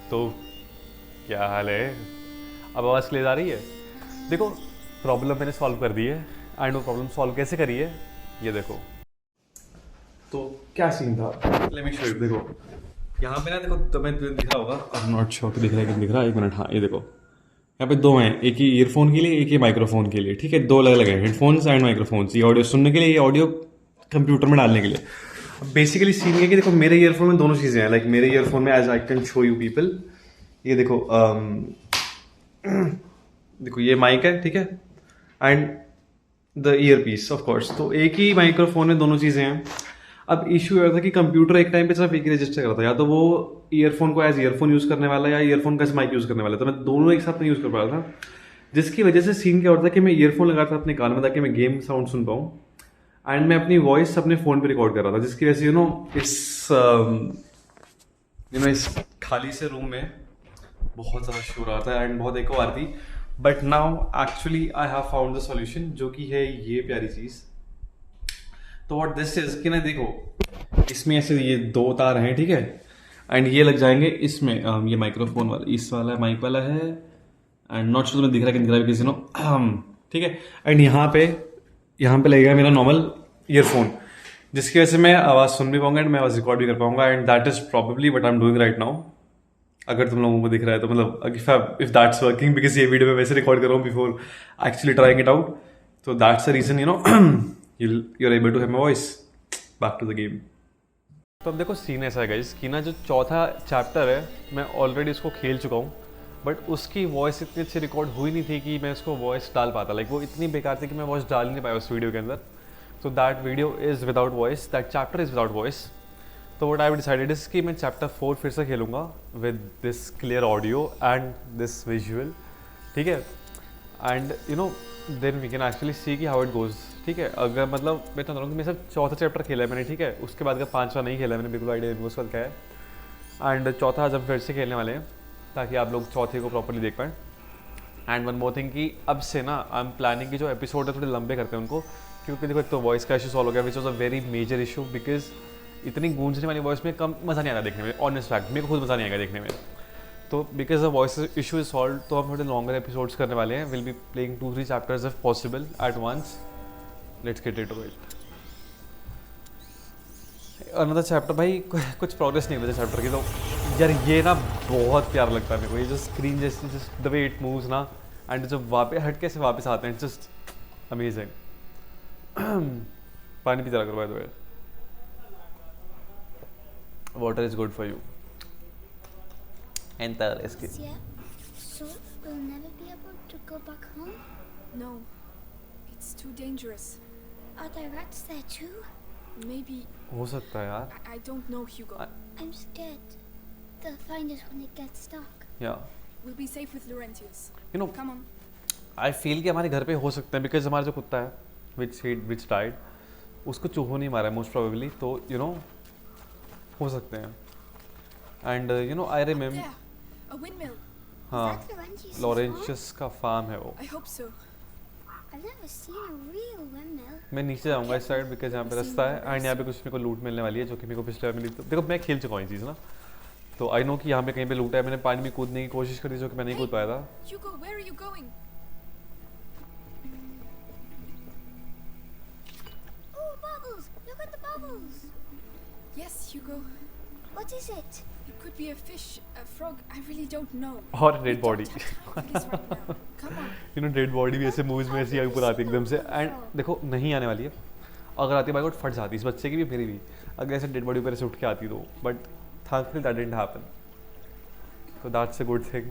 तो क्या हाल है? अब आवाज़ क्लियर आ रही है? देखो, प्रॉब्लम मैंने सॉल्व कर दी है एंड वो प्रॉब्लम सॉल्व कैसे करी है ये देखो। तो क्या सीन था, लेट मी शो यू। देखो यहाँ पे ना, देखो तुम्हें दिख रहा होगा, आई एम नॉट श्योर कि दिख रहा है कि दिख रहा है, एक मिनट। हाँ ये देखो, यहाँ पे दो हैं, एक ही ईयरफोन के लिए एक ही माइक्रोफोन के लिए, ठीक है। दो अलग अलग है, हेडफोन्स एंड माइक्रोफोन्स, ये ऑडियो सुनने के लिए, ये ऑडियो कंप्यूटर में डालने के लिए। अब बेसिकली सीन है कि देखो मेरे ईयरफोन में दोनों चीज़ें हैं। लाइक मेरे ईयरफोन में, as I can show you people, ये देखो देखो ये माइक है, ठीक है, and the ear piece of course. तो एक ही माइक्रोफोन में दोनों चीज़ें हैं। अब इशू ये था कि कंप्यूटर एक टाइम पे सिर्फ एक ही रजिस्टर कर रहा था, या तो वो ईयरफोन को एज ईयरफोन यूज़ करने वाला या ईयरफोन का एज माइक यूज़ करने वाला, तो मैं दोनों एक साथ नहीं यूज़ कर पा रहा था। जिसकी वजह से सीन क्या होता था कि मैं ईयरफोन लगाता था अपने कान में ताकि मैं गेम साउंड सुन पाऊँ, एंड मैं अपनी वॉइस अपने फ़ोन पे रिकॉर्ड कर रहा था, जिसकी वजह से इस खाली से रूम में बहुत ज़्यादा शोर आता है एंड बहुत एको आ रही थी। But now actually I have found the solution, जो कि है ये प्यारी चीज़। तो व्हाट दिस इज कि ना, देखो इसमें ऐसे ये दो तार हैं, ठीक है, एंड ये लग जाएंगे इसमें। ये माइक्रोफोन वाला, इस वाला माइक वाला है, एंड नॉट श्योर तुम्हें दिख रहा है कि नहीं दिख रहा है किसी नो, ठीक है। एंड यहाँ पे लगेगा मेरा नॉर्मल ईयरफोन, जिसकी वजह से मैं आवाज़ सुन भी पाऊंगा एंड मैं आवाज़ रिकॉर्ड भी कर पाऊंगा, and that is probably what I am doing right now. अगर तुम लोगों को दिख रहा है तो मतलब इफ दैट्स वर्किंग, बिकॉज ये वीडियो मैं वैसे रिकॉर्ड कर रहा हूँ before actually trying it out, तो that's the reason you are able to have my voice. Back to the game. तो अब देखो सीन ऐसा है गाइस कि ना, जो चौथा चैप्टर है मैं ऑलरेडी उसको खेल चुका हूँ, बट उसकी वॉइस इतनी अच्छी रिकॉर्ड हुई नहीं थी कि मैं उसको वॉइस डाल पाता। लाइक वो इतनी बेकार थी कि मैं वॉइस डाल नहीं पाया उस वीडियो के अंदर। तो that video is without voice, that chapter is without voice. तो व्हाट आई डिसाइडेड इज कि मैं चैप्टर 4 फिर से खेलूँगा with this clear audio and this visual, ठीक है। And then we can actually see कि हाउ इट गोज़, ठीक है। अगर मतलब मैं तो रहा हूँ कि मैं सिर्फ चौथा चैप्टर खेला है मैंने, ठीक है, उसके बाद का पांचवा नहीं खेला मैंने, बिल्कुल आइडिया नहीं उसके बाद क्या है। एंड चौथा आज हम फिर से खेलने वाले हैं ताकि आप लोग चौथे को प्रॉपरली देख पाएँ। एंड वन मोर थिंग कि अब से ना आई एम प्लानिंग कि जो एपिसोड है थोड़े लंबे करते हैं उनको, क्योंकि देखो एक तो वॉइस का इशू सॉल्व हो गया, which was a very major issue, because इतनी गूंजने वाली वॉइस में कम मज़ा नहीं आ रहा देखने में। ऑनेस्ट फैक्ट, मेरे को खुद मज़ा नहीं आएगा देखने में। तो because the voice issue is solve, तो हम थोड़े लॉन्गर एपिसोड्स करने वाले हैं। Will be playing 2-3 chapters if possible at once. Let's get it to it. Another chapter भाई, कुछ प्रोग्रेस नहीं हुई चैप्टर की। तो यार ये ना बहुत प्यारा लगता है मेरे को, ये जो स्क्रीन जैसे just the way it moves ना, एंड जब वापस हट के से वापस आते हैं, जस्ट अमेजिंग। पानी पीता रहा करो bye the way, water is good for you. Enter इसकी Yeah. So we'll never be able to go back home? No, it's too dangerous. Are there rats there too? Maybe. हो सकता है यार। I don't know, Hugo. I'm scared. They'll find us when it gets dark. या We'll be safe with Laurentius. You know, Come on. I feel कि हमारे घर पे हो सकते हैं, बिकॉज हमारा जो कुत्ता है विच डाइड, उसको चूहों नहीं मारा है मोस्ट प्रोबेबली, तो हो सकते हैं। And I remember, There, a windmill. हाँ, Is that Laurentius' लॉरेंशियस का फार्म है वो। I hope so. farm? I've never seen a real windmill. मैं नीचे जाऊंगा इस साइड, बिकॉज यहाँ पे रास्ता है एंड यहाँ पे कुछ मेरे को लूट मिलने वाली है, जो कि मेरे को पिछले बार मिली। तो देखो मैं खेल चुका हूँ ये चीज़ ना, तो आई नो कि यहाँ पे कहीं पे लूट है। मैंने पानी में कूदने की कोशिश करी, जो कि मैं नहीं कूद पाया था। Hugo, where are you going? Oh, bubbles! Look at the bubbles! Yes, Hugo. What is it? It could be a fish, a frog. I really don't know. और We dead body, don't have time for this right now. Come on. Dead body भी ऐसे moves में ऐसी ऊपर आती है एकदम से। एंड देखो नहीं आने वाली है, अगर आती है बाई गॉड फट जाती है, इस बच्चे की भी मेरी भी, अगर ऐसे डेड बॉडी ऊपर से उठ के आती तो। But thankfully that didn't happen, so that's a good thing।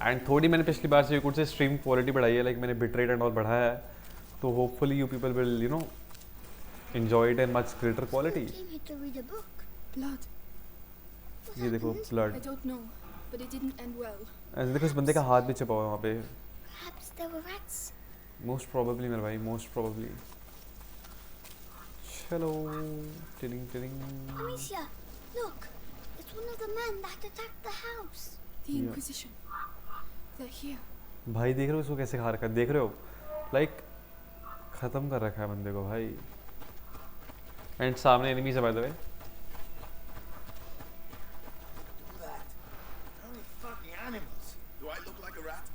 And थोड़ी मैंने पिछली बार से कुछ से स्ट्रीम क्वालिटी बढ़ाई है, लाइक मैंने बिट रेट एंड ऑल बढ़ाया है, तो hopefully you people will enjoy it in much greater quality। I came here to read a book. Blood. What ये देखो happened? Blood, I don't know, but it didn't end well. And देखो इस बंदे का हाथ भी छिपा हुआ है वहाँ पे। Perhaps there were rats. Most probably मेरे भाई, मोस्ट प्रोबेबली। चलो टिरिंग टिरिंग। Amicia, look! It's one of the men that attacked the house. The Yeah. Inquisition. They're here. भाई देख रहे हो इसको कैसे खा रखा है, देख रहे हो, लाइक ख़त्म कर रखा है बंदे को भाई। एंड सामने एनिमीज है bye the way. animals. Do I look like a rat?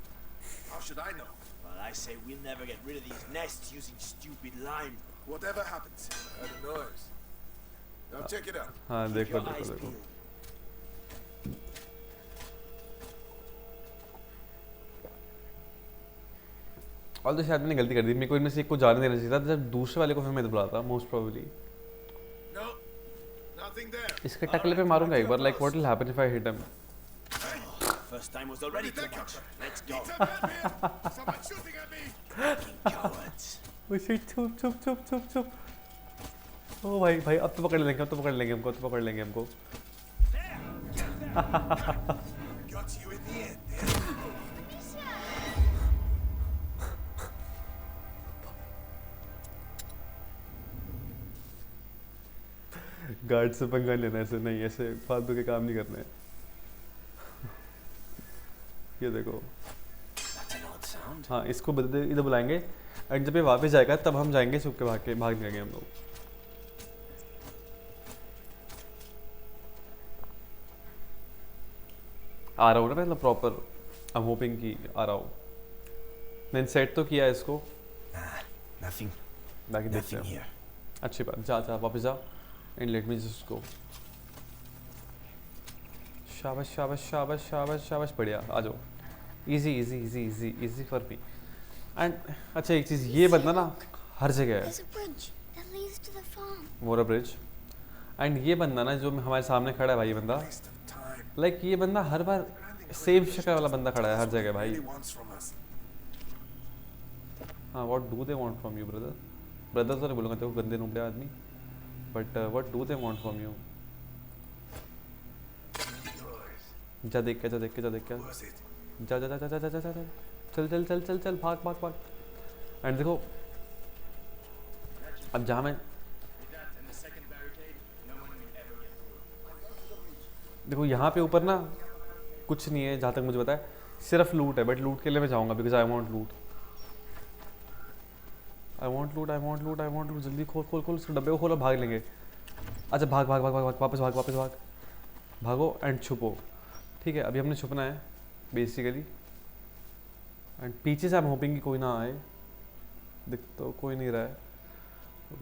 How should I know? Well, I say we'll never get rid of these nests using stupid lime. Whatever happens, I heard a noise. Now check it out. हाँ Keep देखो your देखो eyes देखो peeled. और तो शायद मैंने गलती कर दी, मेरे को इनमें से एक को जाने देना चाहिए था जब दूसरे वाले को फिर मैं बुलाता most probably. No, nothing there. इसके टकले पे मारूंगा एक बार, like what will happen if I hit him. First time was already too much. Let's go. It's a man here. Someone shooting at me. Fucking cowards. Oh shit, चुप चुप चुप चुप चुप। ओ भाई भाई अब तो पकड़ लेंगे, अब तो पकड़ लेंगे हमको, अब तो पकड़ लेंगे हमको। Got you in the end. Guard से पंगा लेना ऐसे नहीं, ऐसे फालतू के काम नहीं करने। ये देखो, That's an odd sound. हाँ इसको इधर बुलाएंगे एंड जब ये वापस जाएगा तब हम जाएंगे छुप के भाग जाएंगे हम लोग। आ रहा हूँ ना मतलब प्रॉपर, आई एम होपिंग कि आ रहा हूँ। मैंने सेट तो किया है इसको, Nah, nothing. बाकी देखते Nothing हैं। here. अच्छी बात, जा जा वापस जा एंड लेट मी जस्ट गो। शाबाश शाबाश शाबाश शाबाश शाबाश, बढ़िया, आ जाओ। Easy easy easy easy easy for me. And अच्छा एक चीज़, ये बंदा ना हर जगह है, There's a bridge that leads to the farm. मोरा ब्रिज। एंड ये बंदा ना जो हमारे सामने खड़ा है भाई, ये बंदा Waste of time. लाइक ये बंदा हर बार सेम शक्ल वाला बंदा खड़ा है हर जगह भाई। Really wants from us. हाँ, what do they want from you brother? Brother तो नहीं बोलूँगा तेरे को, गंदे नुबड़े आदमी, but what do they want from you? जा देख के, जा देख के, जा देख के, Was it? जा जा जा जा जा जा जा जा जा। चल चल चल चल चल, भाग भाग भाग। एंड देखो अब जहाँ मैं देखो यहाँ पे ऊपर ना कुछ नहीं है जहाँ तक मुझे पता है, सिर्फ लूट है, बट लूट के लिए मैं जाऊँगा बिकॉज आई वांट लूट, आई वांट लूट, आई वांट लूट, आई वांट लूट। जल्दी खोल खोल खोल, उसके डब्बे को खोलो, भाग लेंगे। अच्छा भाग भाग भाग भाग भाग, वापस भाग, वापस भाग, भागो एंड छुपो। ठीक है, अभी हमने छुपना है बेसिकली, एंड पीछे से आई एम होपिंग कि कोई ना आए। दिख तो कोई नहीं रहा है,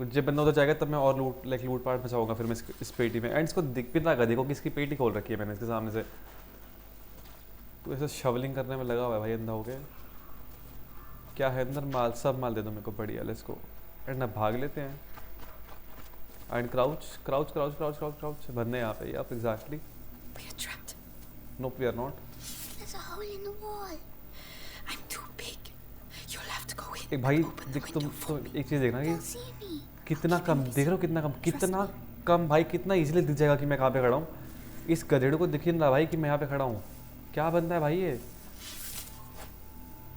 जब बंदा उधर जाएगा तब मैं और लूट पाट बचाऊंगा फिर मैं इस पेटी में। एंड इसको दिख भी ना कर, देखो कि इसकी पेटी खोल रखी है मैंने इसके सामने से, तो ऐसे शवलिंग करने में लगा हुआ है भाई अंधा हो गया। क्या है अंदर? माल, सब माल दे दो मेरे को, बढ़िया, लेट्स गो। एंड अब भाग लेते हैं। And crouch crouch crouch crouch crouch crouch, बनने यहाँ पे आप exactly. We are trapped. No we are not. There's a hole in the wall. I'm too big. You'll have to go in. एक भाई Open the देख, तुम window for me. एक चीज़ देखना They'll कि see me. कितना कम देख रहे हो, कितना कम, कितना कम भाई, कितना इजीली दिख जाएगा कि मैं कहाँ पे खड़ा हूँ। इस गधेड़े को दिख ही नहीं रहा भाई कि मैं यहाँ पे खड़ा हूँ। क्या बनता है भाई ये,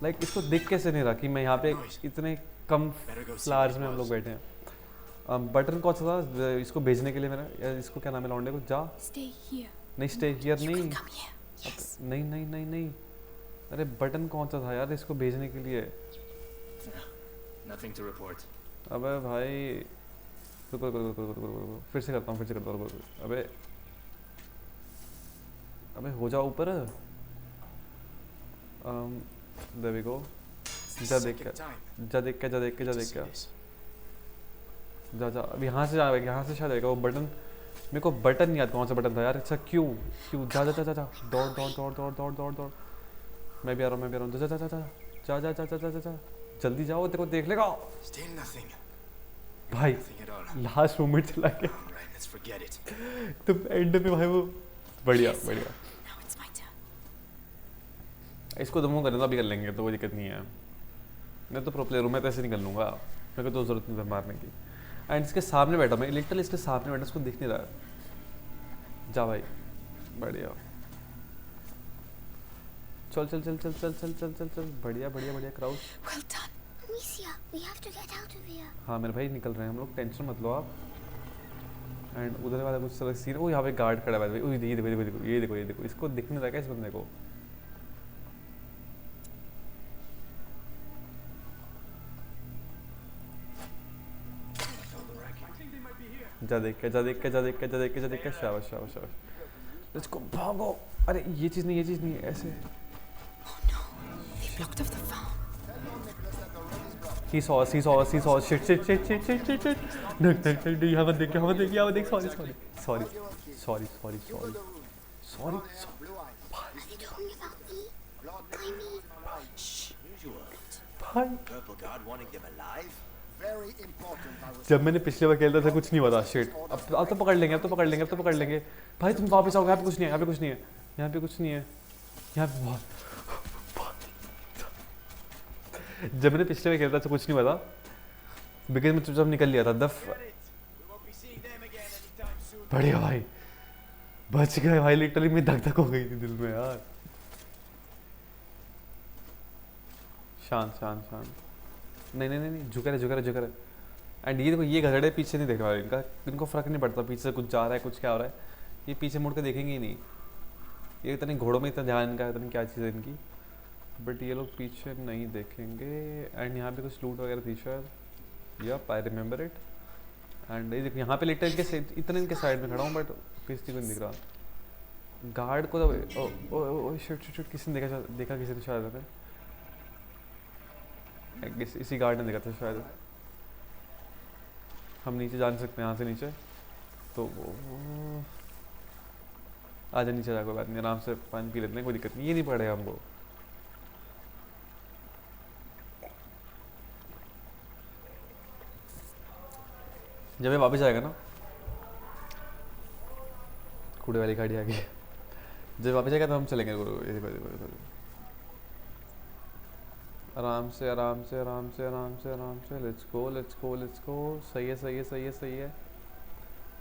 लाइक इसको दिख कैसे नहीं रहा कि मैं यहाँ पे इतने कम फ्लावर्स में हम लोग बैठे हैं। बटन कौन सा था इसको भेजने के लिए मेरा, या इसको क्या नाम है लौंडे को? जा, Stay here. नहीं स्टे हियर You नहीं, can come here. Yes. नहीं नहीं नहीं नहीं, अरे बटन कौन सा था यार इसको भेजने के लिए? Nothing to report. अबे भाई रुको रुको रुको रुको रुको रुको, फिर से करता हूँ, फिर से करता हूँ, रुको। अबे अबे हो जाओ ऊपर। There we go. जा देख के, जा देख के, जा देख के, जा देख के, जा जा। अब यहाँ से जाएगा, यहाँ से शायद आएगा वो बटन। मेरे को बटन नहीं याद कौन सा बटन था यार। अच्छा क्यों क्यों, जा जा जा जा जा, दौड़ दौड़ दौड़ दौड़ दौड़ दौड़ दौड़। मैं भी आ रहा हूँ, मैं भी आ रहा हूँ, जा जा जा जा जा जा जा जा जा जा, जल्दी जाओ, तेरे को देख लेगा Still nothing. भाई। Nothing at all. Last moment चला गया Alright, let's forget it. तुम एंड में भाई वो, बढ़िया बढ़िया। Now it's my turn. इसको दमो करना अभी कर लेंगे तो कोई दिक्कत नहीं है। मैं तो प्रो प्लेयर हूँ, मैं तो ऐसे नहीं कर लूँगा, मेरे को तो ज़रूरत नहीं है मारने की। एंड इसके सामने बैठा मैं, लिटरली इसके सामने बैठा, उसको दिख नहीं रहा है। जा भाई, बढ़िया, चल चल चल चल चल चल चल चल चल, बढ़िया बढ़िया बढ़िया। Crouch, Well done. Amicia, we have to get out of here. हाँ मेरे भाई निकल रहे हैं हम लोग, टेंशन मत लो आप। एंड उधर वाला कुछ सारा सीन, ओ यहाँ पे गार्ड खड़ा है भाई, ओ ये देखो ये देखो ये देखो ये देखो, इसको दिख नहीं रहा क्या इस बंदे को? जा देख के, जा देख के, जा देख के, जा देख के, जा देख के, शाबाश शाबाश शाबाश। लेट्स गो, भागो। अरे ये चीज़ नहीं है, ऐसे। Oh no, they blocked off the phone. He saw us. Shit. यहाँ मत देख, sorry. Are they talking about me? I mean, Usual. भाई Purple guard wanting them alive? जब मैंने पिछले बार खेला था कुछ नहीं हुआ था। शिट, अब तो पकड़ लेंगे। भाई तुम वापस आओ, यहाँ पे कुछ नहीं है, यहाँ पे बहुत। जब मैंने पिछले बार खेला था कुछ नहीं हुआ था, बिकॉज मैं चुपचाप निकल लिया था। We won't be seeing them again anytime soon. बढ़िया भाई, बच गए भाई। लिटरली मैं धक हो गई थी दिल में यार। शांत। नहीं, झुका रहे। एंड ये देखो, ये गधेड़े पीछे नहीं देख रहा है, इनको फर्क नहीं पड़ता पीछे से कुछ जा रहा है, कुछ क्या हो रहा है। ये पीछे मुड़ के देखेंगे ही नहीं। ये इतने घोड़ों में इतना ध्यान इनका, इतनी क्या चीज़ है इनकी, बट ये लोग पीछे नहीं देखेंगे। एंड यहाँ पे कुछ लूट वगैरह थी शायद। Yup, I remember it. And ये देखो, यहाँ पे लिटल इनके साइड में खड़ा हूँ, बट किसी को नहीं दिख रहा। गार्ड को तो शिट, किसी ने देखा किसी ने शायद इसी गार्ड ने देखा था शायद। हम नीचे जान सकते हैं यहाँ से नीचे, तो आजा नीचे जा, कोई बात नहीं, आराम से पानी पी लेते हैं, कोई दिक्कत नहीं, ये नहीं पड़ेगा हमको। जब ये वापस आएगा ना, कूड़े वाली गाड़ी आ गई, जब वापस आएगा तो हम चलेंगे। आराम से। Let's go. सही है।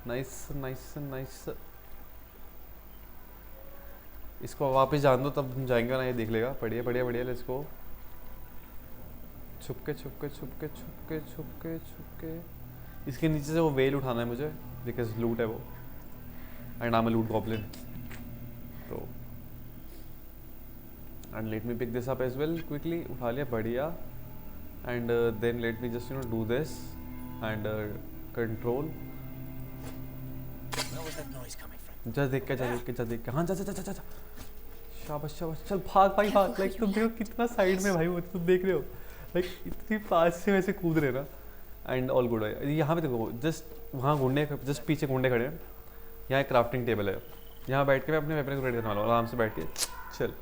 नाइस। इसको वापस जान दो, तब हम जाएंगे ना, ये देख लेगा। बढ़िया। Let's go. छुपके। इसके नीचे से वो वेल उठाना है मुझे, बिकॉज लूट है वो, and I am a loot goblin. तो and let me pick this up as well quickly. उठा लिया, बढ़िया। And then let me just do this and control. Where was that noise coming from? जा देख के हाँ, जा। शाबाश। चल भाग भाई, भाग। लाइक तुम देखो कितना साइड में भाई, वो तुम देख रहे हो, लाइक इतनी पास से वैसे कूद रहे ना। एंड ऑल गुड है। यहाँ पे देखो, जस्ट वहाँ जस्ट पीछे गुंडे खड़े हैं। यहाँ एक क्राफ्टिंग टेबल है, यहाँ बैठ के मैं अपने वेपन को रेडी करने वाला हूँ, आराम से बैठ के। चल,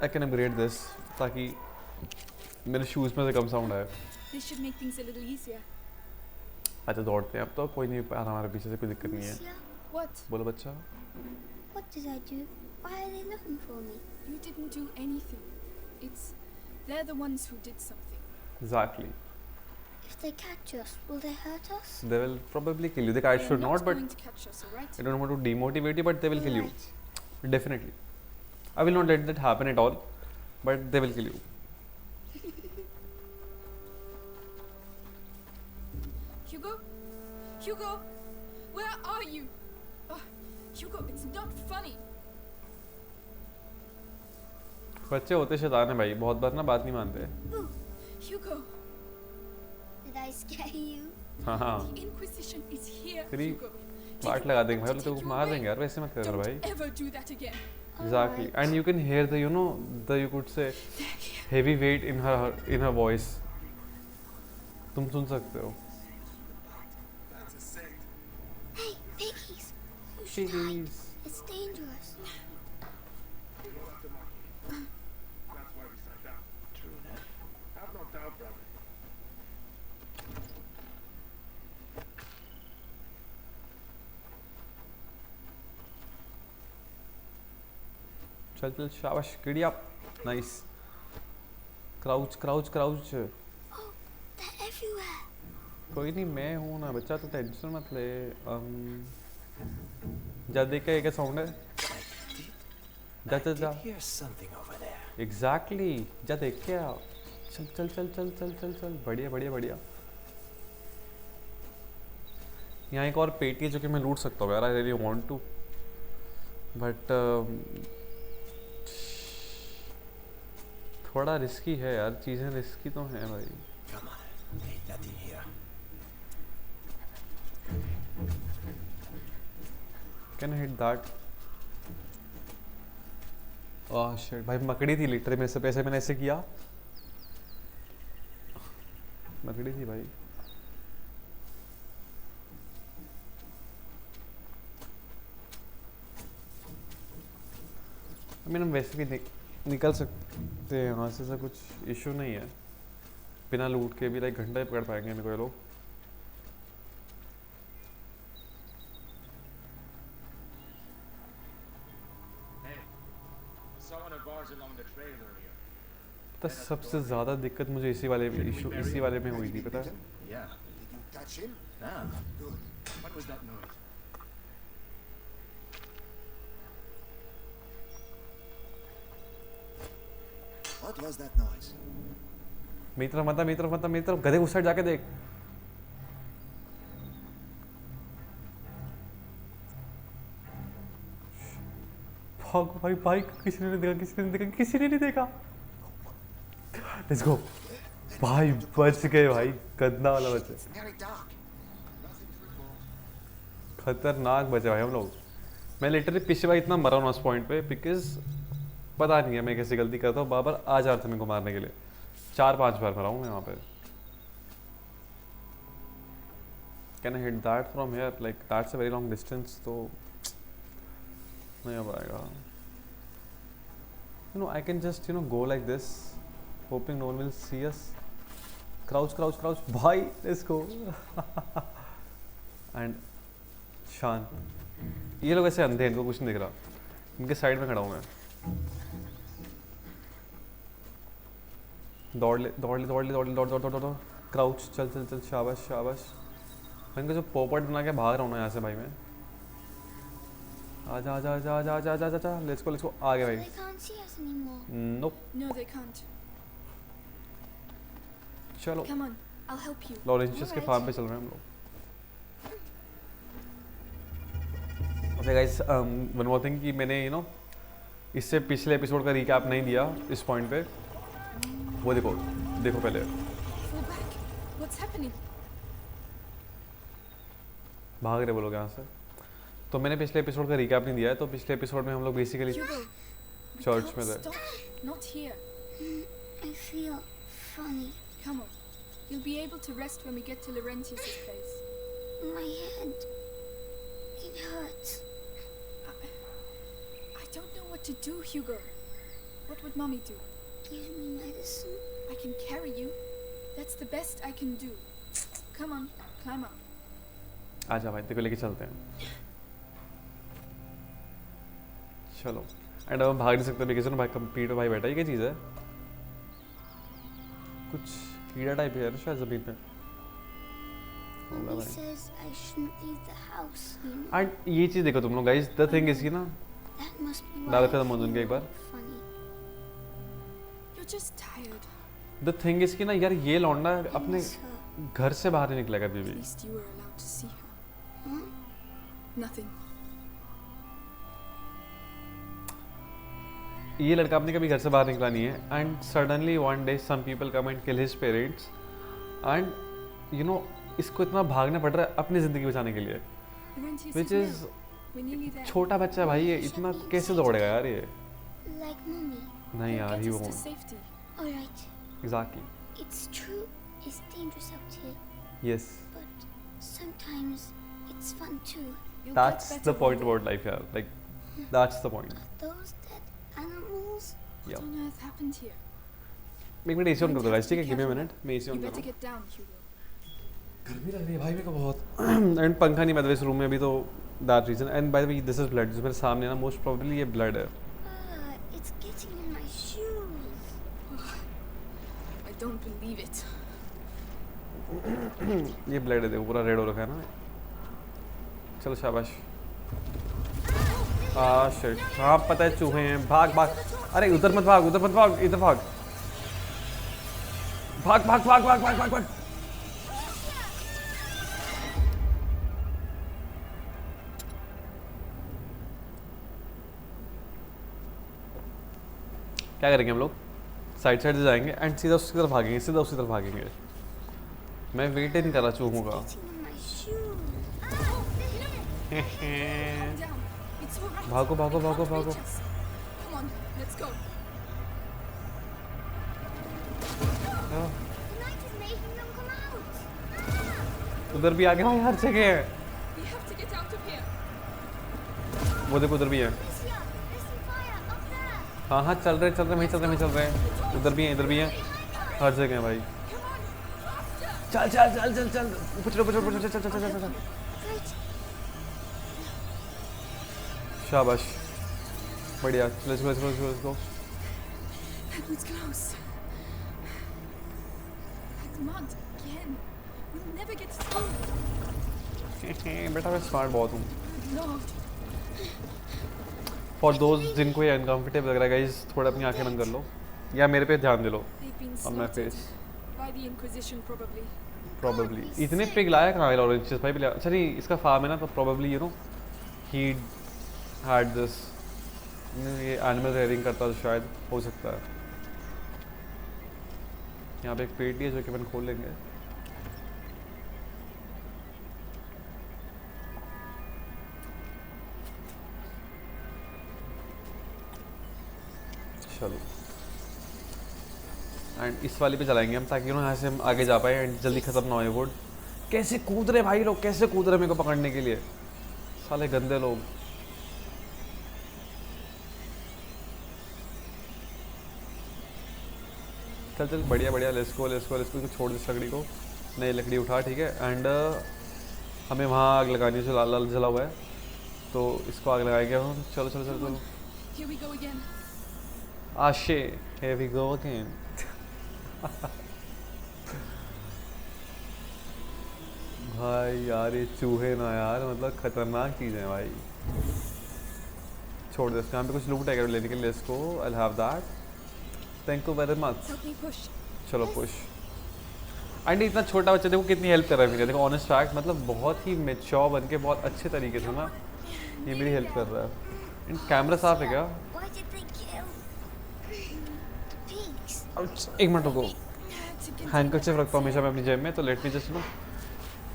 आई कैन अपग्रेड दिस, ताकि मेरे शूज़ में से कम साउंड आए। This should make things a little easier. अच्छा, दौड़ते हैं अब तो, कोई नहीं आ रहा हमारे पीछे से, कोई दिक्कत नहीं है। Lucia, What? बोलो बच्चा। what did I do? Why are they looking for me? You didn't do anything. They're the ones who did something. Exactly. If they catch us, will they hurt us? They will probably kill you. The guy should not, but going to catch us, all right? I don't want to demotivate you, but they will kill you. Alright. Definitely. I will not let that happen at all, but they will kill you. Hugo, where are you? Hugo, it's not funny. बच्चे होते शैतान है भाई, बहुत बार ना बात नहीं मानते। Hugo, Did I scare you? हाँ, the Inquisition is here, तेरी Hugo. बाट लगा देंगे भाई, तो मार देंगे यार, वैसे मत कर Don't भाई। ever do that again. Exactly, and you can hear the, you could say heavy weight in her voice. तुम सुन सकते हो। That's a saint. Hey, piggies! You should hide. Piggies. It's dangerous. That's why we sat down. True enough. Have no doubt, brother. चल शाबाश, गिडिया, nice. Crouch. Oh, they're everywhere. कोई नहीं, मैं हूँ ना बच्चा, तो टेंशन मत ले। जा देख के, क्या साउंड है? जा। I did hear something over there. Exactly, जा देख के आओ। चल। बढ़िया। यहाँ एक और पेटी है जो कि मैं लूट सकता हूँ यार, I really want to, but थोड़ा रिस्की है यार, चीज़ें रिस्की तो हैं भाई। Come on. Ain't nothing here. Can hit that? Oh shit भाई, मकड़ी थी लिटरली मेरे से, पैसे मैंने ऐसे किया, मकड़ी थी भाई। I mean, हम वैसे भी निकल सकते हैं यहाँ से, ऐसा कुछ इशू नहीं है, बिना लूट के भी लाइक घंटा ही पकड़ पाएंगे मेरे को ये लोग। तो सबसे ज़्यादा दिक्कत मुझे इसी वाले में हुई थी, पता है? Yeah. Did you touch him? Yeah. Good. What was that noise? What was that noise? मेरी तरफ मत, मेरी तरफ मत, मेरी तरफ, गधे उस साइड जाके देख। भाग भाई, भाई किसी ने नहीं देखा, किसी ने नहीं देखा, किसी ने नहीं देखा। लेट्स गो भाई, बच गए भाई, गंदा वाला बचे, It's very dark. Nothing to report. खतरनाक बचे भाई हम लोग। मैं लिटरली पिछली बार इतना मरा हूँ उस पॉइंट पे, बिकॉज पता नहीं है मैं कैसी गलती करता हूँ, बाबर आ जाते मेरे को मारने के लिए, 4-5 बार मरा हूँ मैं वहाँ पे। Can I hit that from here? Like that's a very long distance, तो नहीं हो पाएगा। You know, I can just go like this, hoping no one will see us. Crouch, crouch, crouch. भाई, let's go. And शांत। ये लोग ऐसे अंधे हैं, इनको कुछ नहीं दिख रहा। इनके साइड में खड़ा हूँ मैं। दौड़ ले, दौड़ ले, दौड़ ले, दौड़ ले, दौड़, दौड़, दौड़, दौड़। क्राउच, चल, चल, चल, शाबाश, शाबाश। मैं इनको जो पोपट बना के भाग रहा हूँ ना यहाँ से भाई मैं। आजा, आजा, आजा, आजा, आजा, आजा, आजा, लेट्स गो, आ गए They भाई। can't see us anymore. Nope. No, they can't. चलो, Come on, I'll help you. लॉरेंशियस के फार्म पे चल रहे हैं हम लोग। Okay guys, one more thing कि मैंने इससे पिछले एपिसोड का रिकैप नहीं दिया इस पॉइंट पे, वो देखो, देखो पहले। Fall back. What's happening? भाग रहे वो लोग यहाँ से। तो मैंने पिछले एपिसोड का रिकैप नहीं दिया है, तो पिछले एपिसोड में हम लोग basically Hugo, we church can't में थे। stop. Not here. I feel funny. Come on. You'll be able to rest when we get to Laurentius's place. My head. It hurts. I don't know what to do, Hugo. What would Mommy do? Give me medicine. I can carry you. That's the best I can do. Come on, climb up. आजा भाई, तेरे को लेके चलते हैं। चलो। And अब हम भाग नहीं सकते बिकॉज़ भाई कंप्लीट भाई बैठा, ये क्या चीज़ है? कुछ कीड़ा टाइप है शायद ज़मीन पे। Mommy says I shouldn't leave the house. You know? And ये चीज़ देखो तुम लोग गाइस, द थिंग इज कि ना, That must be why डाल I पे तो मौजूद feel एक बार। funny. You're just tired. The thing is कि ना यार, ये लौंडा I अपने miss her. घर से बाहर नहीं निकलेगा अभी At भी। least you were allowed to see her. Huh? Nothing. ये लड़का अपने कभी घर से बाहर निकला नहीं है, and suddenly one day some people come and kill his parents, and इसको इतना भागना पड़ रहा है अपनी ज़िंदगी बचाने के लिए, Laurentius which is is well. We're nearly there. छोटा बच्चा भाई, ये इतना कैसे दौड़ेगा यार ये? Like Mommy. नहीं They'll यार, get he us to won't. safety. Alright. Exactly. It's true. It's dangerous out here. Yes. But sometimes it's fun too. You'll That's get the better point one day. about life यार. Like that's the point. Are those dead animals? What Yeah. on earth happened here? एक minute AC on कर दो guys, ठीक है? Give me a minute, मैं AC You on कर better रहा get down, Hugo. हूं। गर्मी लग रही है भाई मेरे को बहुत, एंड पंखा नहीं बदले इस रूम में अभी, तो that reason. And by the way this is blood, जो मेरे सामने है ना, मोस्ट प्रोबेबली ये ब्लड है। It's getting in my shoes. I don't believe it. ये ब्लड है, देखो पूरा रेड हो रखा है ना। चलो शाबाश। शिट, हाँ पता है चूहे हैं, भाग भाग। अरे उधर मत भाग, उधर मत भाग, इधर भाग, भाग भाग भाग भाग भाग भाग भाग। क्या करेंगे हम लोग? साइड साइड से जाएंगे एंड सीधा उसकी तरफ भागेंगे, सीधा उसी तरफ भागेंगे। मैं वेट ही नहीं कर रहा चूहों का। Getting in my shoes. Calm down. It's all right. भागो भागो They भागो can't भागो reach us. Come on, let's go. The knight is making them come out. Ah! उधर भी आ गया भाई, हर जगह है। We have to get out of here. वो देखो उधर भी है। Alicia, there's some fire up there. हाँ हाँ चल रहे वहीं चल रहे हैं। उधर भी है, इधर भी है, हर जगह है भाई। Come on, faster. चल चल चल चल चल ऊपर चलो, चल चल चल चल चल। Right. शाबाश, बढ़िया। Let's go. That was close. That mud again. We'll never get through. बेटा मैं स्मार्ट बहुत हूँ। Lord, फॉर दोज जिनको ये अनकम्फर्टेबल लग रहा है गाइस, थोड़ा अपनी आंखें बंद कर लो या मेरे पे ध्यान दे लो। they've been On my slaughtered face. by the Inquisition, probably. Probably इतने पिग लाया कहाँ है लॉरेंशियस भाई? अच्छा नहीं, इसका फार्म है ना, तो probably you know he had this, ये एनिमल रेयरिंग करता तो शायद हो सकता है। यहाँ पे एक पेटी है जो कि अपन खोल लेंगे। चलो, एंड इस वाली पे चलाएंगे हम, ताकि यहाँ से हम आगे जा पाए एंड जल्दी खत्म ना हो ये वुड। कैसे कूद रहे भाई लोग, कैसे कूद रहे मेरे को पकड़ने के लिए, साले गंदे लोग। चल चल, बढ़िया बढ़िया, लेट्स गो। छोड़ दे इस लकड़ी को, नई लकड़ी उठा, ठीक है। एंड हमें वहाँ आग लगानी है जो लाल लाल जला हुआ है, तो इसको आग लगाएंगे हम। चलो चलो चलो चलो। Here we go again. आशे, here we go again। भाई यार ये चूहे ना यार, मतलब खतरनाक चीज़ है भाई। छोड़ दे इसको, यहाँ पे कुछ लूट है लेने के लिए, इसको I have that, thank you very much. Help me push. चलो पुश। एंड इतना छोटा बच्चा देखो कितनी हेल्प कर रहा है मेरी, देखो ऑनेस्ट फैक्ट, मतलब बहुत ही मेच्योर बन के बहुत अच्छे तरीके से ना ये मेरी हेल्प कर रहा है। एंड कैमरा साफ है क्या? Why did they kill pigs? एक मिनट रुको, To get हैंडकरचिफ रखता हूँ हमेशा मैं अपनी जेब में, तो let me just no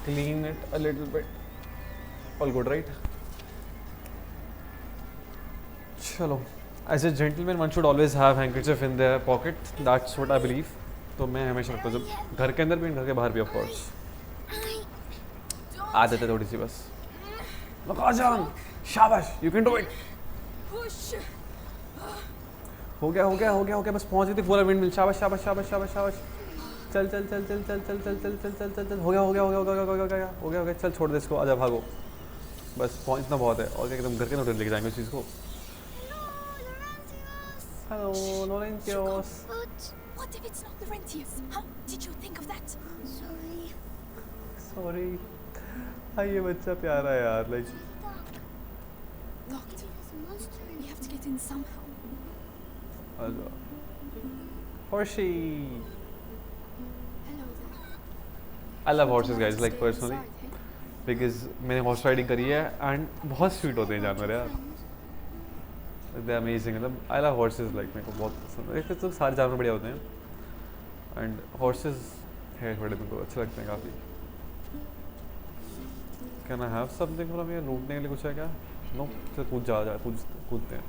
clean it a little bit. All good right? चलो, as a gentleman one should always have handkerchief in their pocket, that's what I believe. तो मैं हमेशा रखता हूँ, जब घर के अंदर भी घर के बाहर भी, ऑफ कोर्स। आदत है थोड़ी सी बस। जान, शाबाश, you can do it. push. हो गया बस पहुंच गई थी, पूरा विंड मिल। शाबाश। चल चल हो गया। चल छोड़ दे इसको, आजा भागो, बस पहुंच, इतना बहुत है। और क्या एकदम घर के अंदर लेके जाएंगे उस चीज़ को। Hello लॉरेंटियोस। But What if it's not the Rentiers? Huh? Did you think of that? sorry. Sorry. हाँ ये बच्चा प्यारा है यार, like Locked. There's a monster in We have to get in somehow. आजा। Horsey, Hello there. I love horses guys, like personally, Inside, hey? Because मैंने horse riding करी है एंड बहुत स्वीट होते हैं जानवर यार, दे आर अमेजिंग। मतलब आई लव हॉर्सेस, लाइक मेरे को बहुत पसंद है। तो सारे जानवर बढ़िया होते हैं एंड हॉर्सेस है थोड़े मेरे को अच्छे लगते हैं काफ़ी। Can I have something from here? लूटने के लिए कुछ है क्या? नो, चल कूदते हैं।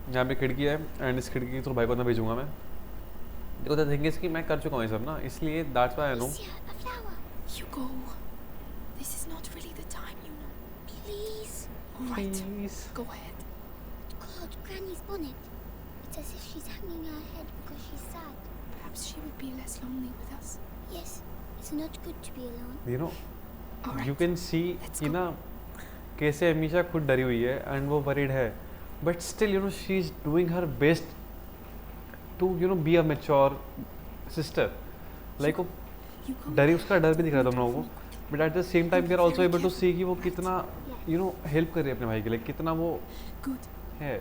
यहाँ पे खिड़की है एंड इस खिड़की के थ्रू भाई को ना भेजूंगा मैं। देखो द थिंग इज कि मैं कर चुका हूँ ये सब ना, इसलिए that's why I know. Alicia, a flower. Hugo, this is not really the time, you know. Please. All right, Please. go ahead. God, Granny's bonnet. It's as if she's hanging her head because she's sad. Perhaps she would be less lonely with us. Yes, it's not good to be alone. You know All right. You can see Let's कि go. ना कैसे हमेशा खुद डरी हुई है and वो worried है, but still you know she is doing her best to you know be a mature sister. Like वो Hugo, डरी, उसका डर भी दिख रहा था हम लोगों को, but at the same time we are also able to see कि वो कितना यू नो हेल्प कर रही है अपने भाई के लिए, कितना वो good. है।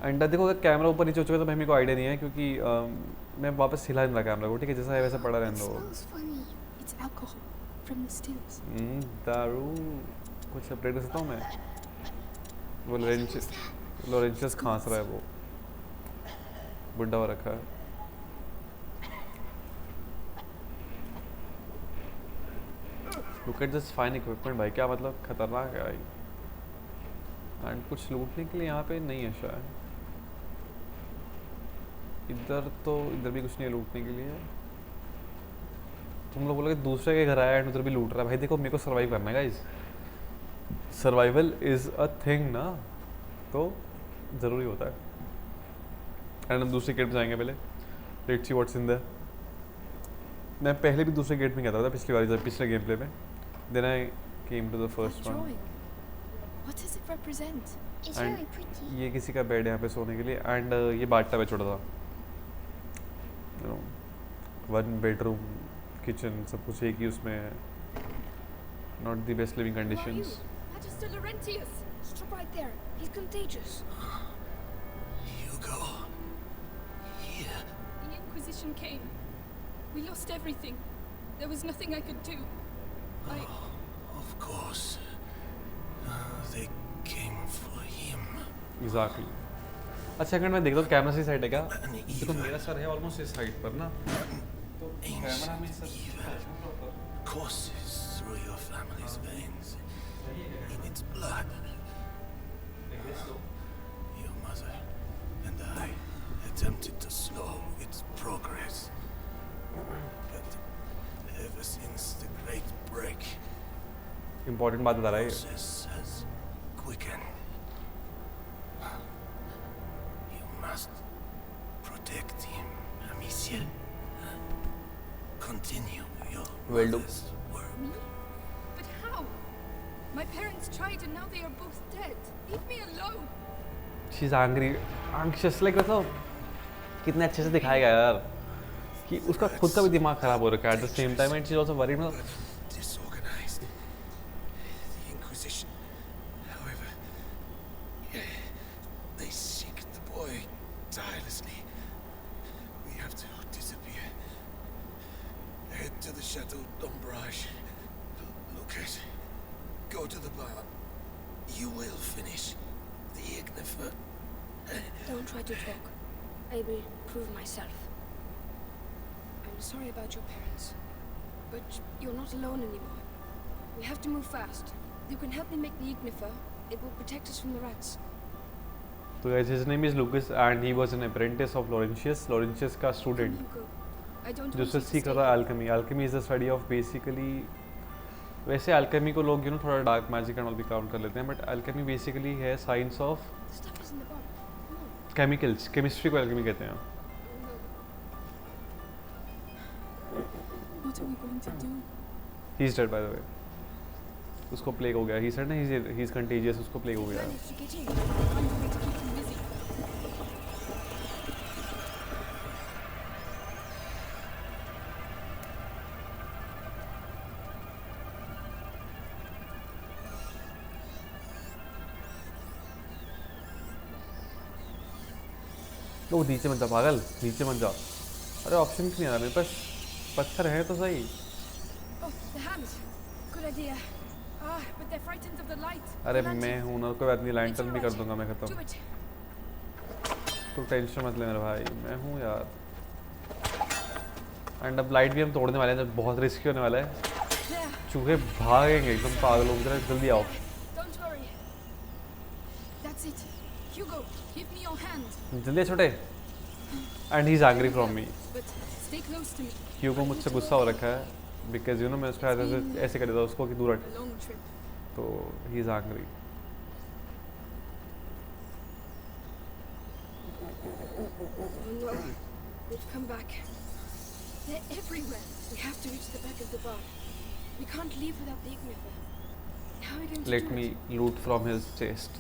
एंड देखो अगर कैमरा ऊपर नीचे हो चुका है तो भाई मेरे को आइडिया नहीं है, क्योंकि मैं वापस हिला नहीं रहा कैमरा को, ठीक है, जैसा है वैसा पड़ा It रहने दो। smells funny. It's alcohol from the stills. दारू कुछ सेपरेट कर सकता हूँ मैं? वो लोरेंशियस खांस रहा है, वो बुढ़ा हो रखा है। Look at this fine equipment भाई, क्या मतलब खतरनाक है भाई। एंड कुछ लूटने के लिए यहाँ पे नहीं है शायद, इधर भी कुछ नहीं है लूटने के लिए। तुम लोग बोलोगे दूसरे के घर आया एंड उधर भी लूट रहा है, भाई देखो मेरे को सर्वाइव करना है guys, survival is a thing ना, तो ज़रूरी होता है। एंड हम दूसरे गेट में जाएंगे पहले, let's see what's in their. मैं पहले भी दूसरे गेट में गया था पिछली बार, जब पिछले गेम प्ले में, then I came to the first one. Drawing. What does it represent? It's And very pretty. ये किसी का बेड है यहाँ पे सोने के लिए, एंड ये बाथटब है छोटा सा, यू नो 1 बेडरूम किचन सब कुछ एक ही उसमें है, not the best living Who are you? Conditions. Magister Laurentius. Stop right there. He's contagious. Hugo. Here. The Inquisition came. We lost everything. There was nothing I could do. Of course. They came for him. Exactly. अच्छा अगर मैं देखता हूँ camera से side है क्या, And देखो Eva मेरा सर है ऑलमोस्ट इस साइड पर ना, तो कैमरा में sir courses through your family's veins. In its blood. Your mother and I attempted to slow its progress. But ever since the Great Break, important बात बता रहा है ये। process has quickened. You must protect him, Amicia. Continue your Will do. mother's work. Me? But how? My parents tried and now they are both dead. Leave me alone. She is angry, anxious, like देखो कितने अच्छे से दिखाया गया यार कि उसका खुद का भी दिमाग खराब हो रखा है eight the same time, and she is also worried. Disorganized. The Inquisition, however, they seek the boy tirelessly. We have to disappear. Head to the Chateau d'Ombrage. Lucas, go to the bar. You will finish the Ignifer. Don't try to talk. I will prove myself. I'm sorry about your parents, but you're not alone anymore. We have to move fast. You can help me make the Ignifer. It will protect us from the rats. तो guys his name is Lucas and he was an apprentice of Laurentius, Laurentius का Come, student Hugo. I don't जो want से you to सीख stay रहा था here. Alchemy. Alchemy is the study of basically, वैसे Alchemy को लोग थोड़ा डार्क मैजिक एंड ऑल भी काउंट कर लेते हैं, बट अल्केमी बेसिकली है science of The stuff is in the bottle. Come on. Chemicals, chemistry को अल्केमी कहते हैं। What are we going to do? He is dead by the वे, उसको plague हो गया, ही सेड ना ही इज कंटेजियस, उसको plague हो गया। Managed to get in. Find a way to keep him busy. वो नीचे मत जा पागल, नीचे मत जा। अरे ऑप्शन क्यों नहीं आ रहा मेरे पास, पत्थर है तो सही। Oh, the hands. Good idea. But they're frightened of the light. अरे The lantern. मैं हूँ ना, कोई बात नहीं, It's लैंटर्न भी all कर right. दूंगा मैं Do खत्म, it. तो टेंशन मत ले मेरे भाई, मैं हूँ यार। एंड अब लाइट भी हम तोड़ने वाले हैं, जब बहुत रिस्की होने वाला है, There. चूहे भागेंगे एकदम पागल हो गए, जल्दी आओ। Don't worry. That's it. Hugo, give me your hand. जल्दी आ छोटे। And he is angry from me, But stay close to me. क्योंकि मुझसे गुस्सा हो रखा है, बिकॉज मैं उसको ऐसे कर देता उसको कि दूर हट, A long trip. तो he is angry. Oh no. They've come back. They're everywhere. We have to reach the back of the bar. We can't leave without the Ignifer. How are we going to let do me it? Loot from his chest.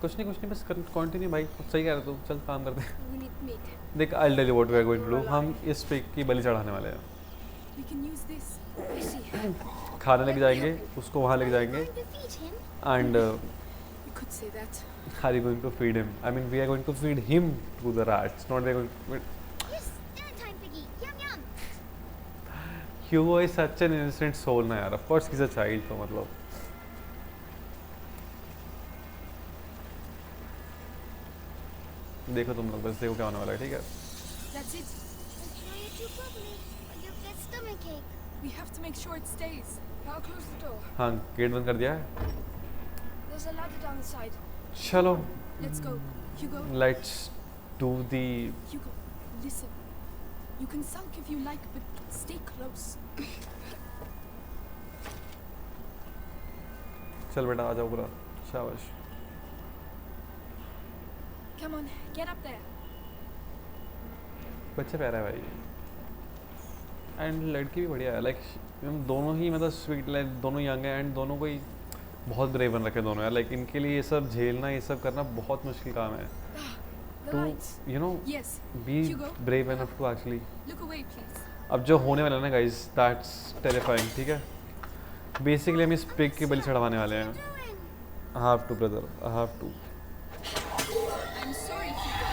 कुछ नहीं बस continue भाई, सही कह रहा तू, चल काम करते हैं। We need meat. देख I tell you what we are going to do, हम इस पिग की बलि चढ़ाने वाले हैं, We can use this. I see. खाने लेके जाएंगे उसको, वहाँ लेके जाएंगे, Going to feed him? And You could say that. Are you going to feed him, I mean we are going to feed him to the rats, not they going. Yes, dinner time, Piggy. Yum yum. Hugo is such an innocent soul ना यार, of course he is a child, तो मतलब देखो तुम लोग, बस देखो क्या होने वाला है, ठीक है। That's it. Don't try it too properly, or you'll get stomachache. We have to make sure it stays. I'll close the door. हाँ गेट बंद कर दिया है. There's a ladder down the side. चलो Let's go. Hugo, let's do the. Hugo, listen. You can sulk if you like, but stay close. चल बेटा आ जाओ पूरा. शाबाश. Come on, get up there. बच्चा प्यारा है भाई. एंड लड़की भी बढ़िया है. लाइक दोनों ही मतलब स्वीट. लाइक दोनों यंग है एंड दोनों को ही बहुत ब्रेव बन रखे दोनों यार. लाइक इनके लिए ये सब झेलना ये सब करना बहुत मुश्किल काम है. The two lights. You know Yes. Be Hugo. Brave enough to actually. Look away, please. अब जो होने वाला है ना गाइस दैट्स टेरिफाइंग. ठीक है बेसिकली हम इस पिग के बलि चढ़वाने वाले हैं. Doing? I have to brother I have to. I'm sorry, Hugo.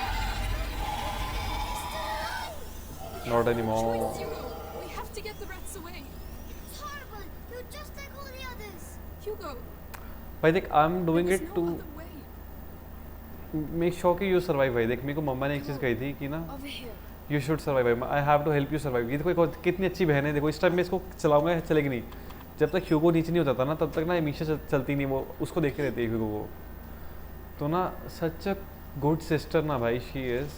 Not any Choice, मोर. Hugo. We have to get the rats away. It's horrible. You're just like all the others. Hugo, भाई देख I am doing there is it no to other way. Make sure कि you survive. भाई देख मेरे को मम्मा ने एक चीज़ कही थी कि ना Over here. You should survive. I have to help you survive. ये देखो कितनी अच्छी बहन है. देखो इस टाइम में इसको चलाऊंगा चलेगी नहीं. जब तक ह्यूगो नीचे नहीं होता था ना तब तक ना मीशा चलती नहीं. वो उसको देख के रहती है ह्यूगो को. तो ना सच अ गुड सिस्टर ना भाई she is.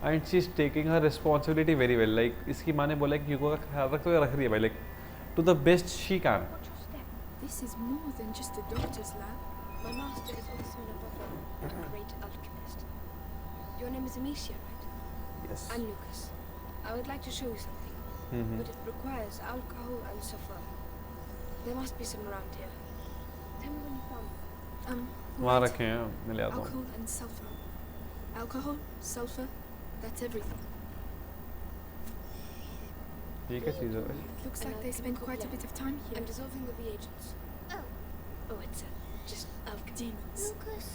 And she is taking her responsibility very well. Like इसकी माँ ने बोला कि ह्यूगो का ख्याल रख रही है भाई. Like to the best she can. Watch your step. This is more than just a doctor's lab. My master is also an above and a great alchemist. Your name is Amicia, right? Yes. I'm Lucas. I would like to show you something, but it requires alcohol and sulfur. There must be some around here. Tell me when you found them. वहाँ Right. रखे हैं मैं ले आता हूँ. Alcohol and sulfur. Alcohol, sulfur, that's everything. ये क्या चीज़ है भाई. Looks And like they a spent chemical quite a blend. bit of time here. I'm dissolving the reagents. Oh, Oh, it's just alchemy. Demons. Lucas,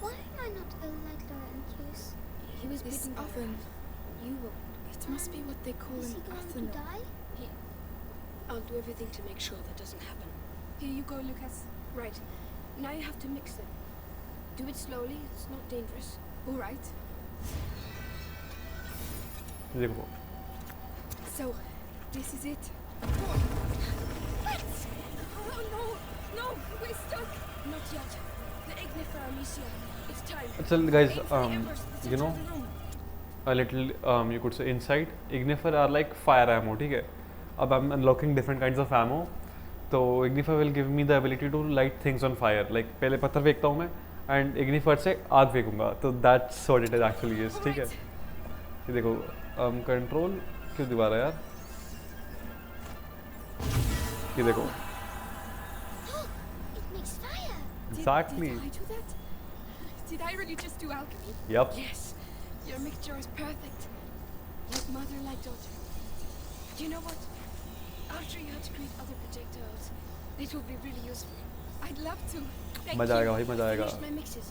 why am I not ill like Laurentius? He was This bitten by oven. You were. It must be what they call Is he an going to athanol. die? I'll do everything to make sure that doesn't happen. Here you go, Lucas. Right. Now you have to mix them. Do it slowly. It's not dangerous. All right. देखो So, this is it. Oh no! No! We're stuck! Not yet. The ignifer, Amicia. It's time. चल guys Aim for the embers at the you know center of the room. a little you could say inside ignifer are like fire ammo. ठीक है अब I'm unlocking different kinds of ammo. तो ignifer will give me the ability to light things on fire. Like पहले पत्थर फेंकता हूँ मैं and ignifer से आग फेंकूंगा. तो that's what it is actually is. ठीक है ये देखो कंट्रोल क्यों दबा रहा है यार. ये देखो It makes fire. exactly. Did I do that? Did I really just do alchemy? Yep. Yes. Your mixture is perfect. Like mother, like daughter. Do you know what? I'll show you how to create other projectiles. It will be really useful. I'd love to. Thank मजा you. आएगा भाई मजा आएगा. Finish my mixes.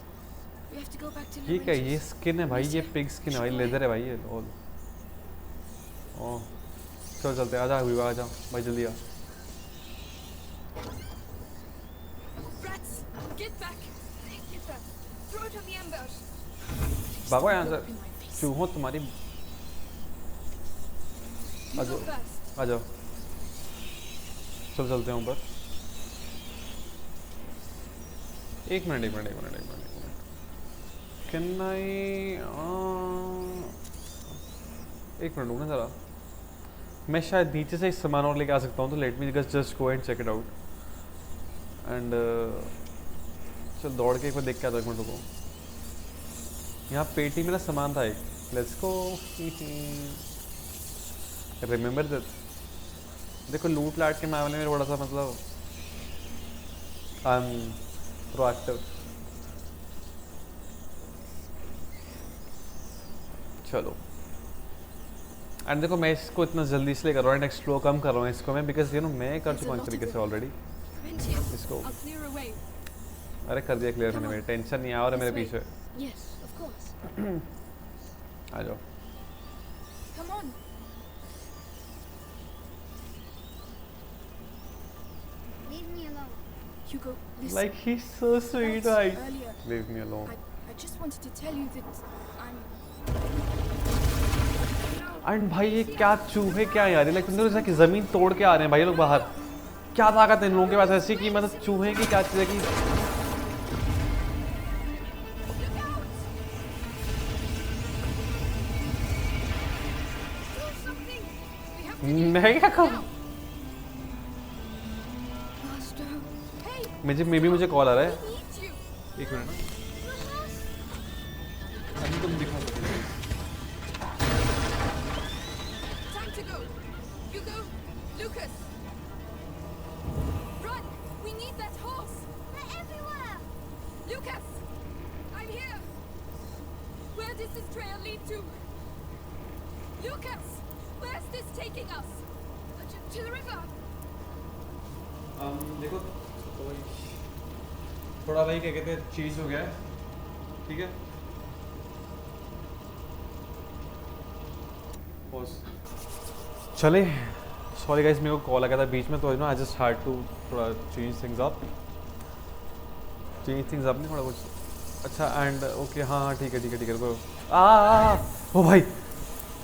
We have to go back to ये क्या है? ये Laurentius. Skin है भाई. ये पिग स्किन है भाई. लेदर है भाई ये ऑल. ओह चल चलते हैं. आजा हुआ आजा भाई जल्दी आ. Rats! Get back! Ignifer, throw it on the embers. भागो यहाँ से. In my face. चूहों तुम्हारी. You आजो. go first. आ जाओ. चल चलते हैं ऊपर. एक मिनट. Can I एक मिनट रुकना ज़रा. मैं शायद नीचे से इस सामान और लेके आ सकता हूँ. तो let me just go and check it out. And चल दौड़ के एक बार देख के आता हूँ. एक मिनट रुको. यहाँ पेटी में ना सामान था एक. Let's go. Remember that. देखो लूट लाट के मामले में थोड़ा सा मतलब आई एम प्रोएक्टिव. चलो एंड देखो मैं इसको इतना जल्दी इसलिए कर रहा हूँ एंड एक्सप्लोर कम कर रहा हूँ इसको मैं बिकॉज यू नो मैं कर चुका हूँ इस तरीके से ऑलरेडी. Laurentius, इसको I'll clear away. अरे कर दिया क्लियर मैंने. मेरी टेंशन नहीं आ रहा मेरे पीछे. Yes, of course. आ जाओ. Come on. Leave me alone. Hugo, listen. Like he's so sweet. Rats Right? earlier. Leave me alone. I just wanted to tell you that I'm... No, and भाई ये क्या चूहे क्या यार, लाइक तुम देखो कि ज़मीन तोड़ के आ रहे हैं भाई लोग बाहर। क्या ताकत है इन लोगों के पास ऐसी कि मतलब चूहे की क्या चीज़ है कि मैं क्या करूँ? Master. Hey, मुझे कॉल आ रहा है। I need you. एक मिनट ना, अभी तुम दिखा सकते हो। Time to go. Hugo, Lucas. Run. We need that horse. They're everywhere. Lucas, I'm here. Where does this trail lead to? Lucas, where's this taking us? To the river. देखो थोड़ा भाई क्या कहते हैं चेंज हो गया है, ठीक है। चले, सॉरी गाइस मेरे को कॉल आ गया था बीच में, तो आई जस्ट हैड टू थोड़ा चेंज थिंग्स अप नहीं थोड़ा कुछ। अच्छा एंड ओके, हाँ ठीक है रुको। ओ भाई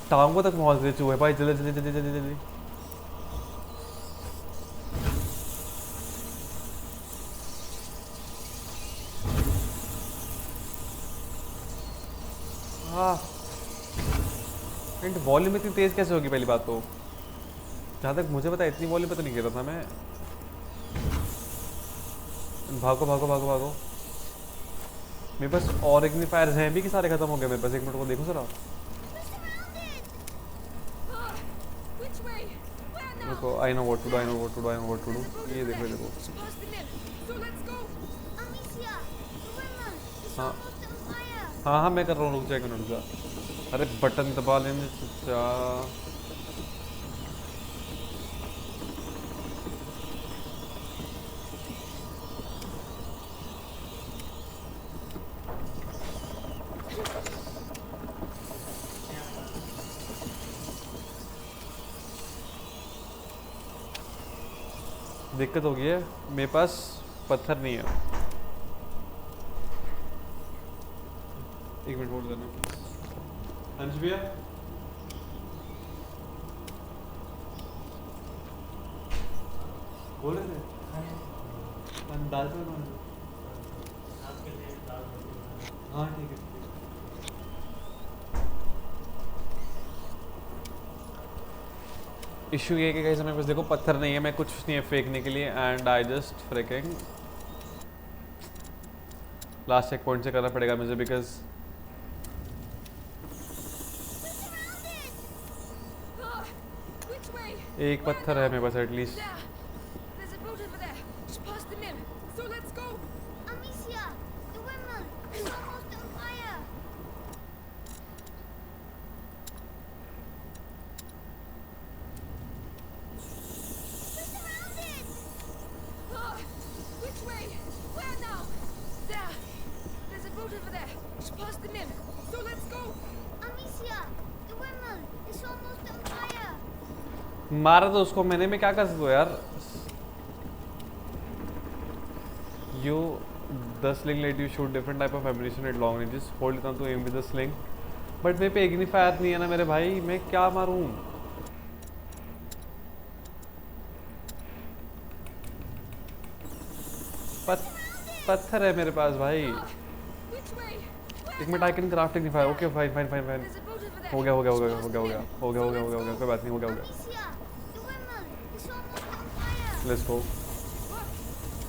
टांगों तक पहुंच गए चूहे भाई, जल्दी। एंड वॉल्यूम इतनी तेज़ कैसे होगी पहली बात तो, जहाँ तक मुझे पता है इतनी वॉल्यूम पे तो नहीं गिर रहा था मैं। भागो। मेरे पास और इग्निफायर्स हैं भी कि सारे खत्म हो गए मेरे पास? एक मिनट को देखो जरा। Which way? Where now? देखो I know what to do. ये देखो Past the mill. So let's go. Amicia, the women. It's हाँ। almost on fire. हाँ मैं कर रहा हूँ, रुक जा एक मिनट, रुक जा। अरे बटन दबा लेने चाचा। दिक्कत हो गई है, मेरे पास पत्थर नहीं है। एक मिनट होल्ड करना। अंश भैया बोल रहे थे दाल चावल बनाना। हाँ ठीक है। इशू ये है कि कैसे मेरे पास देखो पत्थर नहीं है, मैं कुछ नहीं है फेंकने के लिए, and I just freaking last checkpoint से करना पड़ेगा मुझे, बिकॉज Which way? एक पत्थर है मेरे पास at least. There. There's a boat over there. Just past the mill. So let's go. Amicia, the women. It's almost on fire. We're surrounded. Which way? Where now? There. There's a boat over there. Just past the mill. So let's go. Amicia, the women. It's almost on fire. मारा तो उसको मैंने, मैं क्या कर सकता हूँ यार। You the sling let you shoot different type of ammunition at long ranges. Hold it on to aim with the sling. But मेरे पे इग्निफायर नहीं है ना मेरे भाई, मैं क्या मारूं? पत्थर है मेरे पास भाई। Which way? Where? एक minute, I can craft Ignifer. Okay fine. There's a boat over there. हो गया कोई बात नहीं, हो गया। Amicia, the women. It's almost on fire. Let's go.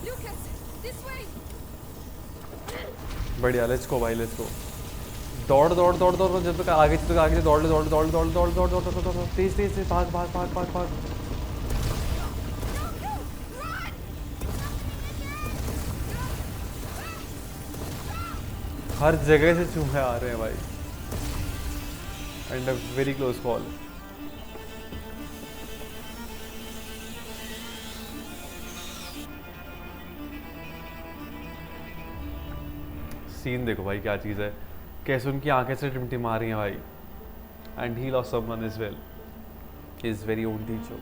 Lucas, this way. बढ़िया, लेट्स गो भाई, लेट्स गो। दौड़ जब तक आगे दौड़ तेज भाग। हर जगह से चूहे आ रहे हैं भाई, and a very close call. Scene देखो भाई क्या चीज़ है, कैसे उनकी आंखें से टिमटिमा रही हैं भाई। And he lost someone as well, his very own teacher.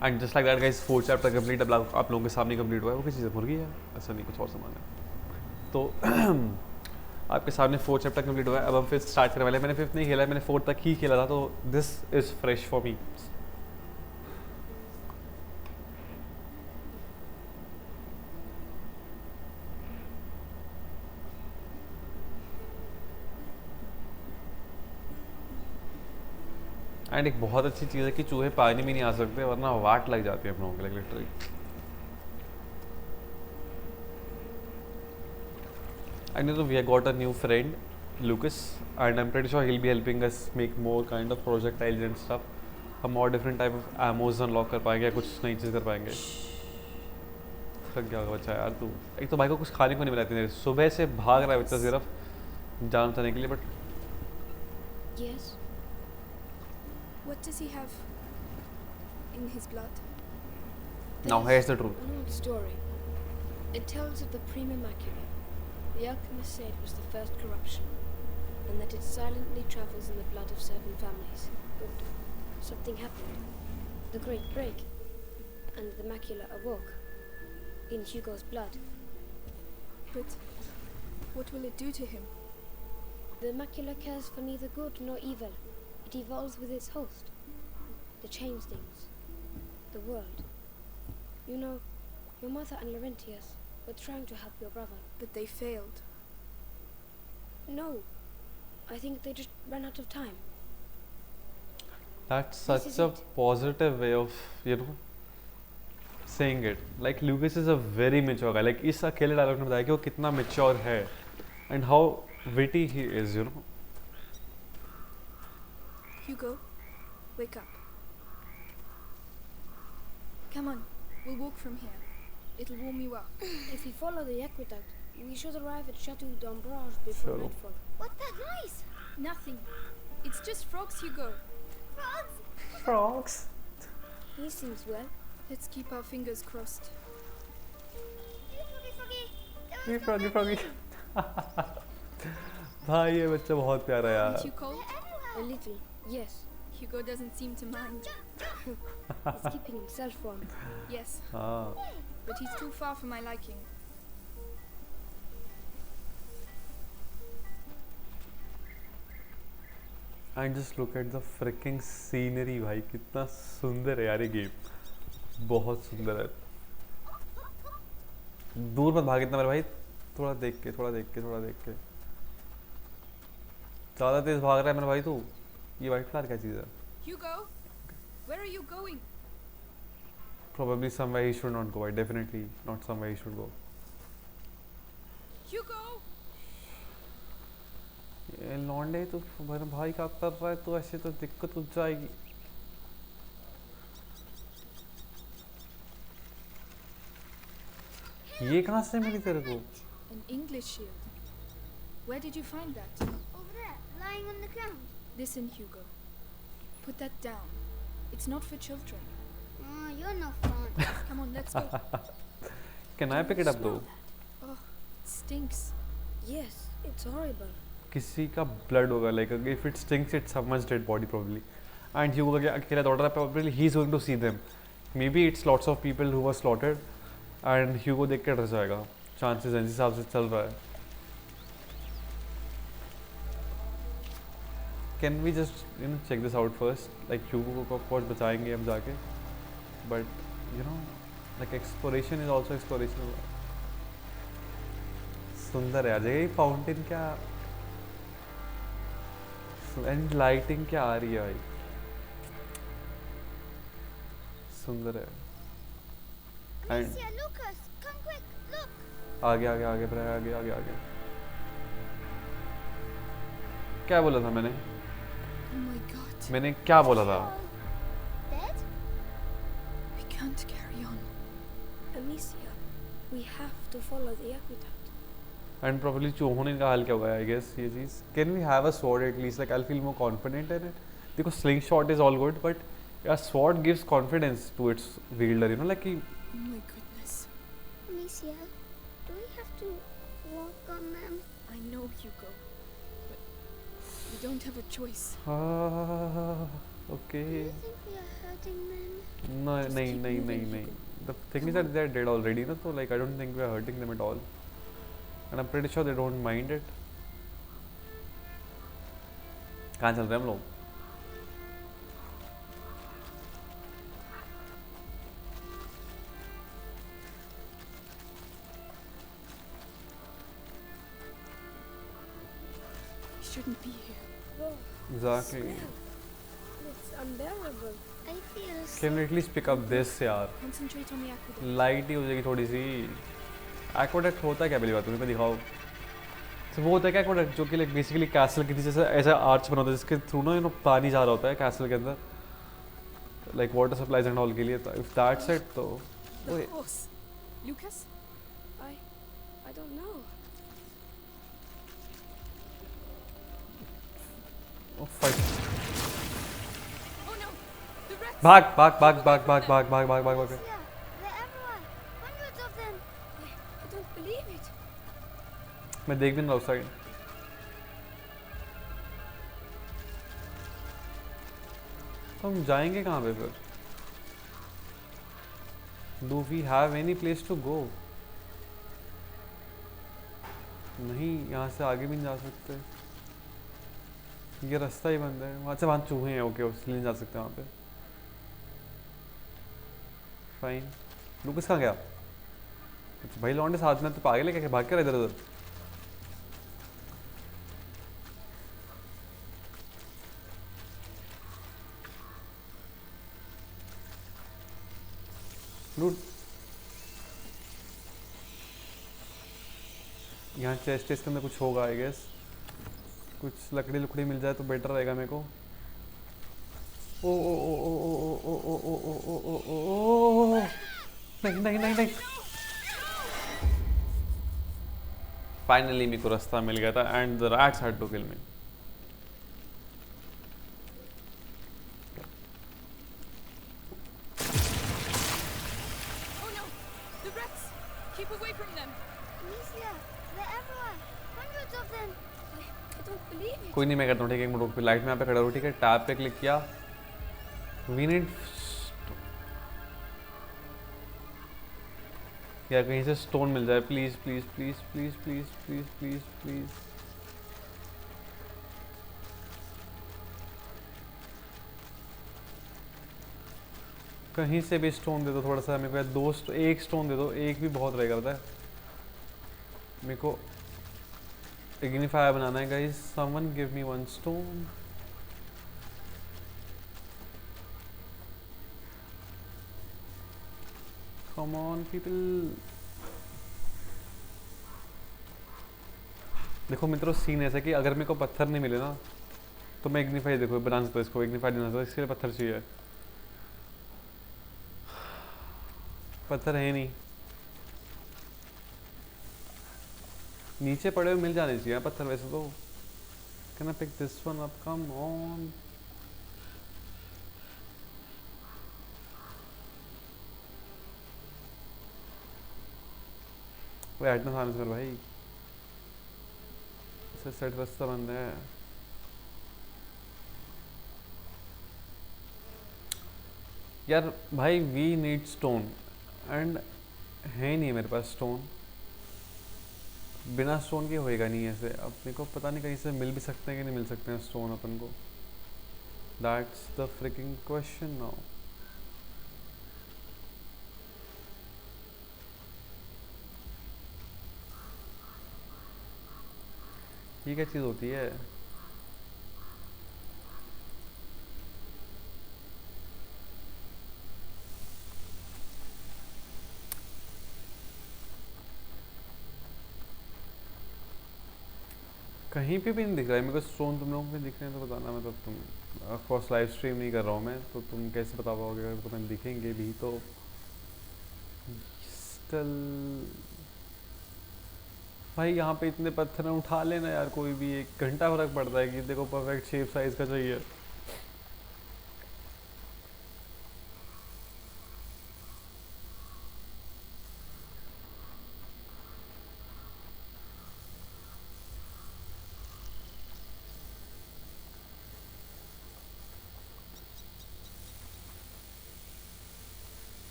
And just like that guys 4 chapter complete अब आप लोगों के सामने कंप्लीट हुआ है। वो किसी चीज़ मुर्गी है, ऐसा नहीं, कुछ और सामान है। तो आपके सामने 4th चैप्टर कंप्लीट हुआ है, अब हम 5th स्टार्ट करने वाले हैं। मैंने 5th नहीं खेला है, मैंने 4th तक ही खेला था, तो this is fresh for me. And एक बहुत अच्छी चीज़ है कि चूहे पानी में नहीं आ सकते, वरना वाट लग जाती है हम लोगों के लिए literally. I know we have got a new friend, Lucas, and I'm pretty sure he'll be helping us make more kind of projectiles and stuff. हम और different type of ammos unlock कर पाएंगे, या कुछ नई चीज़ कर पाएंगे। थक गया होगा बच्चा यार तू। एक तो भाई को कुछ खाने को नहीं मिला इतनी देर, सुबह से भाग रहा है बच्चा सिर्फ जान बचाने के लिए। But Yes? What does he have in his blood? now here's the truth. An old story. It tells of the Prima Macula. The alchemist said it was the first corruption, and that it silently travels in the blood of certain families. But something happened. The Great Break. And the macula awoke. In Hugo's blood. But what will it do to him? The macula cares for neither good nor evil. It evolves with its host. To change things. The world. You know, your mother and Laurentius were trying to help your brother. But they failed. No. I think they just ran out of time. That's This such is a it. positive way of, saying it. Like Lucas is a very mature guy. Like इस अकेले dialogue ने बताया कि वो कितना mature है, and how witty he is, Hugo, wake up. Come on, we'll walk from here. It'll warm you up. If we follow the aqueduct, we should arrive at Chateau d'Ambrage before Sure. nightfall. What's that noise? Nothing. It's just frogs, Hugo. Frogs? Frogs. He seems well. Let's keep our fingers crossed. Froggy, froggy. There ये was froggy भाई ये बच्चा बहुत प्यारा है Aren't यार। you cold? A little, yes. Hugo doesn't seem to mind. He's keeping himself warm. Yes, हाँ but he's too far for my liking. And just look at the fricking scenery भाई, कितना सुंदर है यार ये गेम, बहुत सुंदर है। दूर मत भाग इतना मेरे भाई, थोड़ा देख के, थोड़ा देख के, थोड़ा देख के। ज़्यादा तेज भाग रहा है मेरा भाई तू। ये वाइट फ्लावर क्या चीज़ है? Hugo, where are you going? Probably somewhere he should not go. Definitely not somewhere he should go. Hugo! ये लौंडे तो मेरा भाई क्या कर रहा है, तो ऐसे तो दिक्कत हो जाएगी। ये कहाँ से मिली तेरे को? An English shield. Where did you find that? over there, lying on the ground. Listen, Hugo. Put that down. It's not for children. Oh, you're no fun. Come on, let's go. Can I pick it up though? Oh, it stinks. Yes, it's horrible. किसी का blood होगा, like if it stinks, it's someone's dead body probably. And Hugo का अकेला दौड़ रहा है, probably he's going to see them. Maybe it's lots of people who were slaughtered, and Hugo देख के डर जाएगा. Chances हैं जिस हिसाब से चल रहा है. Can we just check this out first? Like Hugo को of course बचाएंगे हम जाके, but like exploration is also exploration. सुंदर है यार जगह, फाउंटेन क्या एंड लाइटिंग क्या आ रही है भाई, सुंदर है। And Alicia, Lucas, come quick, look. आगे आगे आगे आगे आगे आगे आगे क्या बोला था मैंने? Oh my god. मैंने क्या बोला था? Dead? We can't carry on. Amicia, we have to follow the aqueduct. And probably चूहों ने का हाल क्या हुआ है आई गेस ये चीज़। Can we have a sword at least, like I feel more confident in it. देखो slingshot is all good but यार sword gives confidence to its wielder, like कि Oh my goodness. Alicia, do we have to walk on them? I know, Hugo. But we don't have a choice. Okay Do you think we are hurting them? no Just नहीं keep नहीं moving, नहीं नहीं Hugo. the thing is that they are dead already, ना, तो like I don't think we are hurting them at all and I'm pretty sure they don't mind it. कहाँ चल रहे हैं हम लोग? We shouldn't be here. Whoa, Exactly. It's unbearable. I feel Can we at least pick up this यार? Concentrate on the aqueduct. Light ही हो जाएगी थोड़ी सी. एक्वाडक्ट होता है क्या पहली बात मुझे दिखाओ. तो वो होता है क्या एक्वाडक्ट जो कि लाइक बेसिकली कैसल के नीचे से ऐसा आर्च बना होता है जिसके थ्रू ना पानी जा रहा होता है कैसल के अंदर. Like water supplies and all के लिए. तो इफ दैट्स इट तो The wait. horse. Lucas? I don't know. Oh, fight. Oh no! The rats! भाग भाग भाग भाग भाग भाग भाग भाग भाग भाग. yeah, they're everywhere. Hundreds of them. I don't believe it. मैं देख भी नहीं रहा उस साइड. तो हम जाएंगे कहाँ पे फिर? Do we have any place to go? नहीं, यहाँ से आगे भी नहीं जा सकते. ये रास्ता ही बंद है. अच्छा वहाँ चूहे हैं. ओके उसलिए नहीं जा सकते वहाँ पे. फाइन. लुकस कहाँ गया? अच्छा भाई लौंडे साथ में तो पागल है क्या? भाग कर इधर उधर. लूट. यहाँ चेस्ट के अंदर कुछ होगा आई गेस. कुछ लकड़ी लुकड़ी मिल जाए तो बेटर रहेगा मेरे को. ओ ओ ओ ओ ओ ओ ओ ओ ओ ओ ओ ओ ओ. नहीं नहीं नहीं नहीं. फाइनली मेरे को रास्ता मिल गया था and the rats had to kill me. Oh no! The rats! Keep away from them! Amicia, they're everywhere. Hundreds of them. I don't believe it. कोई नहीं मैं करता हूँ ठीक है. एक मिनट पे लाइट में यहाँ पे खड़ा हूँ ठीक है. टैब पे क्लिक किया. वी नीड या कहीं से स्टोन मिल जाए please please please please please please please please. कहीं से भी स्टोन दे दो थोड़ा सा मेरे को. एक स्टोन दे दो. एक भी बहुत रहेगा पता है मेरे को. इग्निफायर बनाना है guys. Someone give me one stone. Come on people. देखो मित्रों सीन ऐसा कि अगर मेरे को पत्थर नहीं मिले ना तो मैं इग्निफाई देखो बना सकता हूँ. इसको इग्निफाई देना सकता. इसके लिए पत्थर चाहिए. पत्थर है नहीं. नीचे पड़े हुए मिल जाने चाहिए पत्थर वैसे तो. Can I pick this one up? Come on. कोई हटना सामने से भाई. सेट रास्ता बंद है. यार भाई वी नीड स्टोन एंड है नहीं मेरे पास स्टोन. बिना स्टोन के होएगा नहीं ऐसे. अब मेरे को पता नहीं कहीं से मिल भी सकते हैं कि नहीं मिल सकते हैं स्टोन अपन को. That's the fricking question now. ये क्या चीज़ होती है? कहीं पे भी नहीं दिख रहा है मेरे को स्टोन. तुम लोगों को भी दिख रहे हैं तो बताना. मतलब तुम ऑफ कोर्स लाइव स्ट्रीम नहीं कर रहा हूँ मैं तो तुम कैसे बता पाओगे? अगर तुम्हें दिखेंगे भी तो स्टिल. भाई यहाँ पे इतने पत्थर हैं उठा लेना यार. कोई भी 1 घंटा फर्क पड़ता है कि देखो परफेक्ट शेप साइज का चाहिए.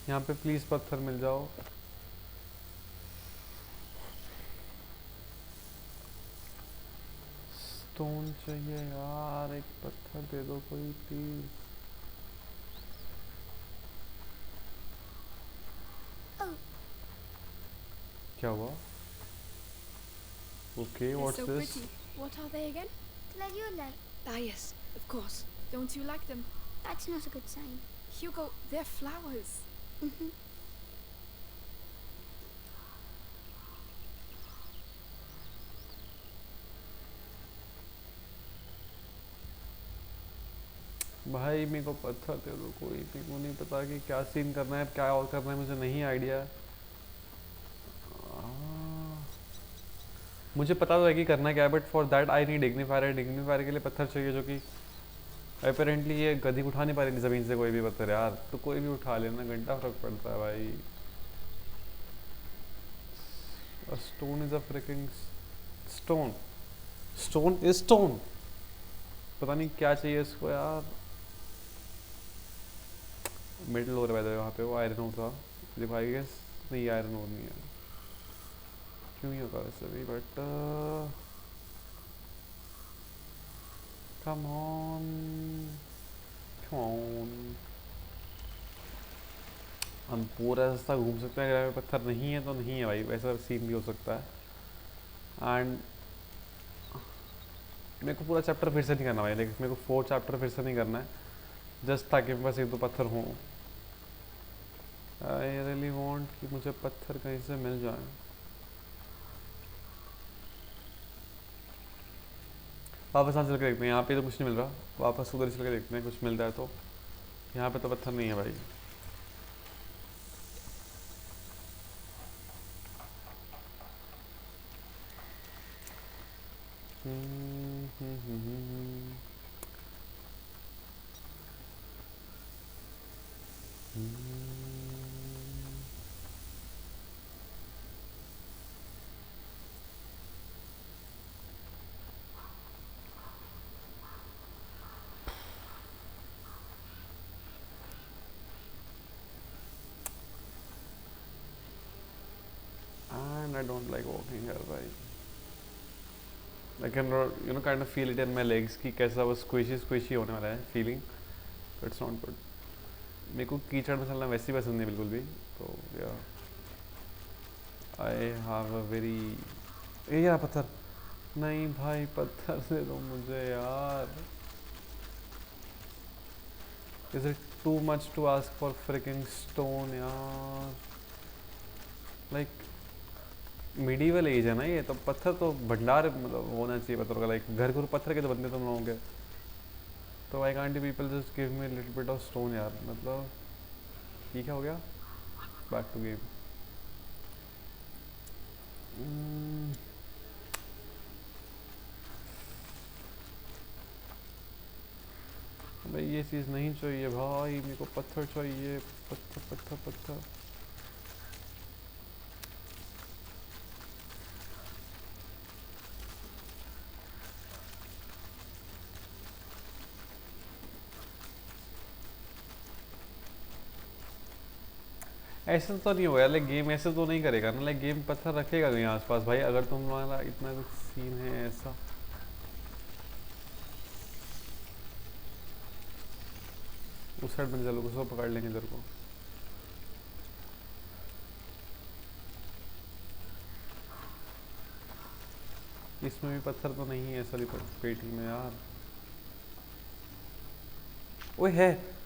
यहाँ पे प्लीज पत्थर मिल जाओ. स्टोन चाहिए यार, एक पत्थर दे दो कोई प्लीज। Oh, क्या हुआ? Okay, They're what's so this? pretty. What are they again? gladioli. Ah, yes, of course. Don't you like them? That's not a good sign. Hugo, they're flowers. Mm-hmm. भाई मेरे को पत्थर दे दो कोई, मेरे को नहीं पता कि क्या सीन करना है, क्या और करना है, मुझे नहीं आइडिया। मुझे पता तो है कि करना क्या है, but for that I need Ignifer. Ignifer के लिए पत्थर चाहिए, जो कि अपेरेंटली ये गधी उठा नहीं पा रही ज़मीन से कोई भी पत्थर यार। तो कोई भी उठा लेना, घंटा फर्क पड़ता है भाई। Stone is a fricking stone. Stone is stone. पता नहीं क्या चाहिए इसको यार। मिडल हो रहा है वहाँ पे, वो आयरन ओर था। देखो आई गेस नहीं, आयरन ओर नहीं है, क्यों ही होगा वैसे भी, but come on come on. हम पूरा रास्ता घूम सकते हैं, अगर पत्थर नहीं है तो नहीं है भाई, वैसा सीन भी हो सकता है। एंड मेरे को पूरा चैप्टर फिर से नहीं करना भाई, लेकिन मेरे को 4 चैप्टर फिर से नहीं करना है, जस्ट ताकि मेरे पास 1-2 पत्थर हों। आई रियली वांट कि मुझे पत्थर कहीं से मिल जाए। वापस यहाँ चल के देखते हैं, यहाँ पे तो कुछ नहीं मिल रहा, वापस उधर चल के देखते हैं कुछ मिलता है तो। यहाँ पे तो पत्थर नहीं है भाई। And I don't like walking here भाई। I can kind of feel it in my legs कि कैसा वो squishy होने वाला है feeling, but it's not good। मेरे को कीचड़ में चलना वैसे ही पसंद नहीं बिल्कुल भी, तो yeah I have a very ये यार पत्थर नहीं भाई, पत्थर दे दो मुझे यार। Is it too much to ask for freaking stone यार? Like मिडीवल एज है ना ये, तो पत्थर तो भंडार मतलब होना चाहिए पत्थर का, लाइक घर घर पत्थर के तो बनते तुम लोगों के। तो I can't people just give me little bit of stone यार, मतलब ये क्या हो गया? Back to game. भाई ये चीज़ नहीं चाहिए भाई, मेरे को पत्थर चाहिए, पत्थर पत्थर पत्थर। ऐसा तो नहीं होगा लाइक, गेम ऐसे तो नहीं करेगा ना, लाइक गेम पत्थर रखेगा कहीं आसपास भाई, अगर तुम्हारा इतना कुछ सीन है ऐसा। उस साइड में चलो, उसको पकड़ लेंगे इधर को। इसमें भी पत्थर तो नहीं है सारी पेटी में यार। ओए है,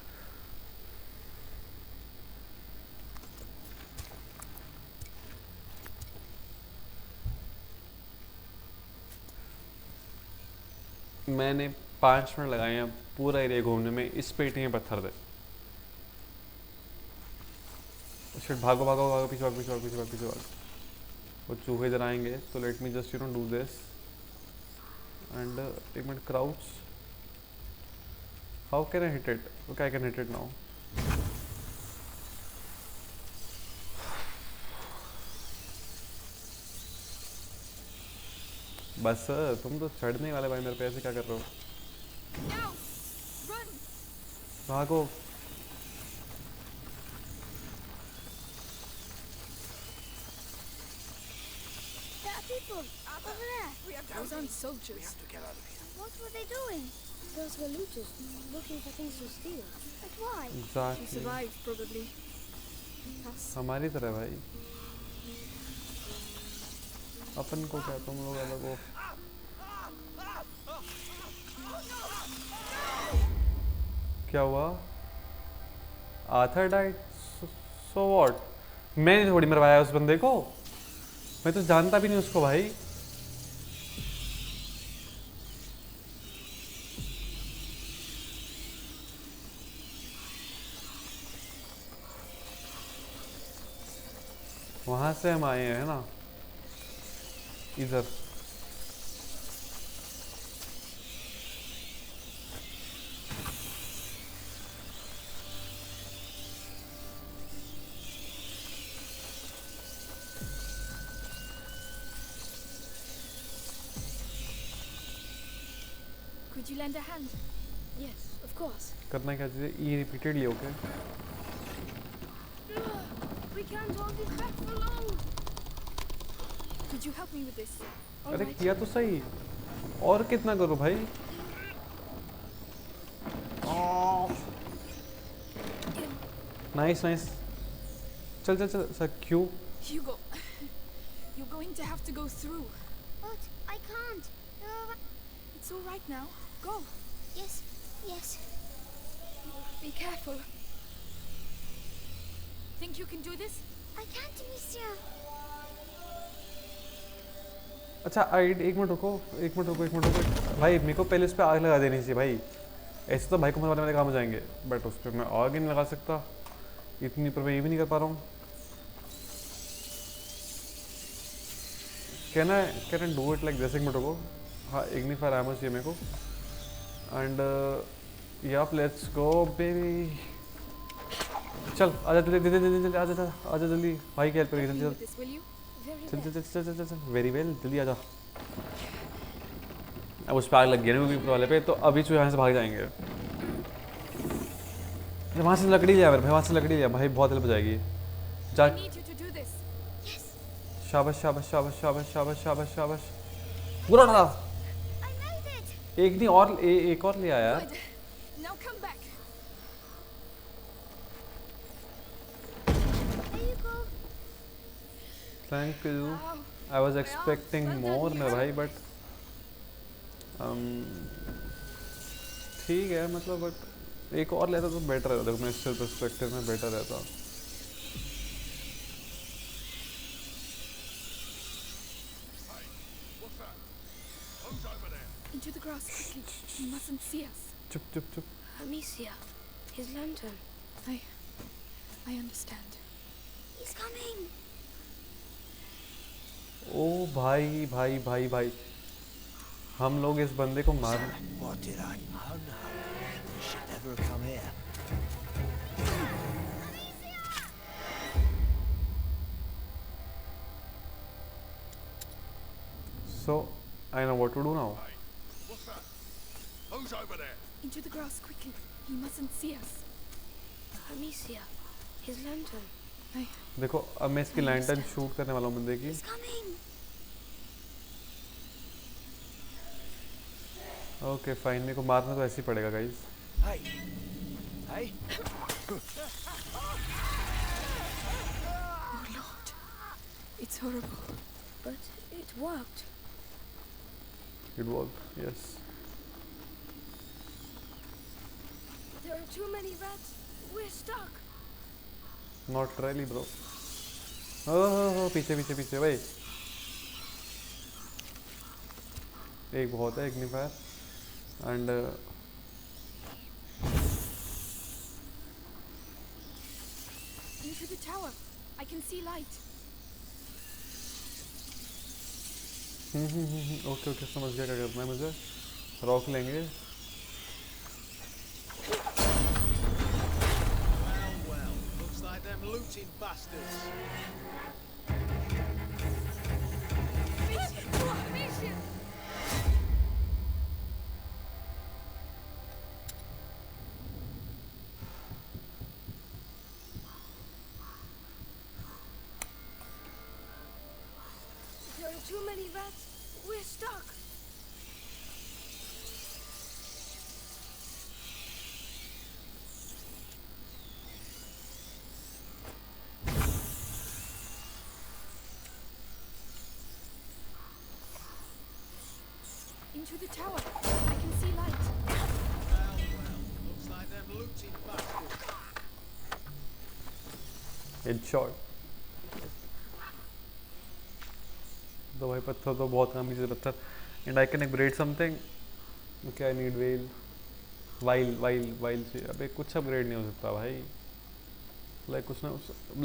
मैंने 5 मिनट लगाए हैं पूरा एरिया घूमने में, इस पेटी में पत्थर दे। शिट, भागो भागो भागो, पीछे भाग पीछे भाग पीछे भाग पीछे भाग। वो चूहे इधर आएंगे, तो let me just do this and एक minute crouch. How can I hit it? Okay I can hit it now. बस तुम तो चढ़ने वाले भाई मेरे पे, ऐसे क्या कर रहे हो? Now! Run! भागो। There are people people over there. We are Those aren't soldiers. We have to get out of here. What were they doing? Those were looters looking for things to steal. But why? She exactly survived, probably. Us. हमारी तरह भाई, अपन को क्या, तुम लोग अलग हो। क्या हुआ? Arthur died, so what? मैंने थोड़ी मरवाया उस बंदे को, मैं तो जानता भी नहीं उसको भाई। वहां से हम आए हैं ना, इधर। Could you lend a hand? Yes, of course. करना क्या चाहिए? E repeatedly, okay. We can't hold this back for long. Could you help me with this? All अरे right. किया तो सही, और कितना करूं भाई? नाइस नाइस, चल चल चल सर, क्यों? Hugo, you're going to have to go through. But I can't. It's all right now. Go. Yes, yes. Be careful. Think you can do this? I can't, Amicia. अच्छा एक minute रुको, एक minute रुको, एक minute रुको भाई। मेरे को पहले उस पर आग लगा देनी चाहिए भाई। ऐसे तो भाई को मरवाने वाले काम हो जाएंगे, बट उस पर मैं आग ही नहीं लगा सकता। इतनी पर मैं ये भी नहीं कर पा रहा हूँ। Can I do it like this? एक मिनट रुको। हाँ, इग्निफायर एमो चाहिए मेरे को। And YAP, let's go baby. चल आजा जल्दी जल्दी जल्दी जल्दी, आजा आजा जल्दी भाई की हेल्प करेगी, जल्दी With this, will you? Very चल well. चल चल चल चल चल, वेरी वेल, जल्दी आजा। अब उस पर आग लग गया ना ऊपर वाले पे, तो अभी जो यहाँ से भाग जाएंगे। वहाँ से लकड़ी लिया मेरे भाई, वहाँ से लकड़ी लिया भाई, बहुत हेल्प हो जाएगी। जा, I need you to do this. शाबाश शाबाश शाबाश शाबाश शाबाश शाबाश शाबाश, पूरा डाला। I made it. एक नहीं और, एक और लिया यार। Good. Now come back. There you go. Thank you. Wow. I was expecting more मेरे भाई, बट ठीक है, मतलब बट एक और लेता तो बेटर रहता। देखो मैं इससे पर्सपेक्टिव में बेटर रहता। Into the grass quickly. He mustn't see us. चुप चुप चुप। Amicia, his lantern. I understand. He's coming. ओ भाई भाई भाई भाई, हम लोग इस बंदे को मार। What did I? Oh no. You should never have come here. So I know what to do now. What's that? Who's over there? Into the grass quickly. He mustn't see us. Amicia, his lantern. देखो अब मैं इसकी lantern shoot करने वाला हूँ बंदे की। He's coming. Okay fine, मेरे को मारना तो ऐसे ही पड़ेगा guys. Hey. Hey. Oh Lord. It's horrible. But it worked. It worked, yes. There are too many rats. We're stuck. Not really bro. Oh पीछे पीछे पीछे भाई। एक बहुत है, Ignifer and Into the tower. I can see light. ओके ओके, समझ गया क्या करना है मुझे। रॉक लेंगे। Well, looks like them looting bastards. Mission! There are Too many rats. We're stuck. Into the tower. I can see light. Looks like them looting bastards. Headshot. तो भाई पत्थर तो बहुत काम की चीज़ है पत्थर। And I can upgrade something. Okay I need well while से। अबे कुछ अपग्रेड नहीं हो सकता भाई। लाइक कुछ ना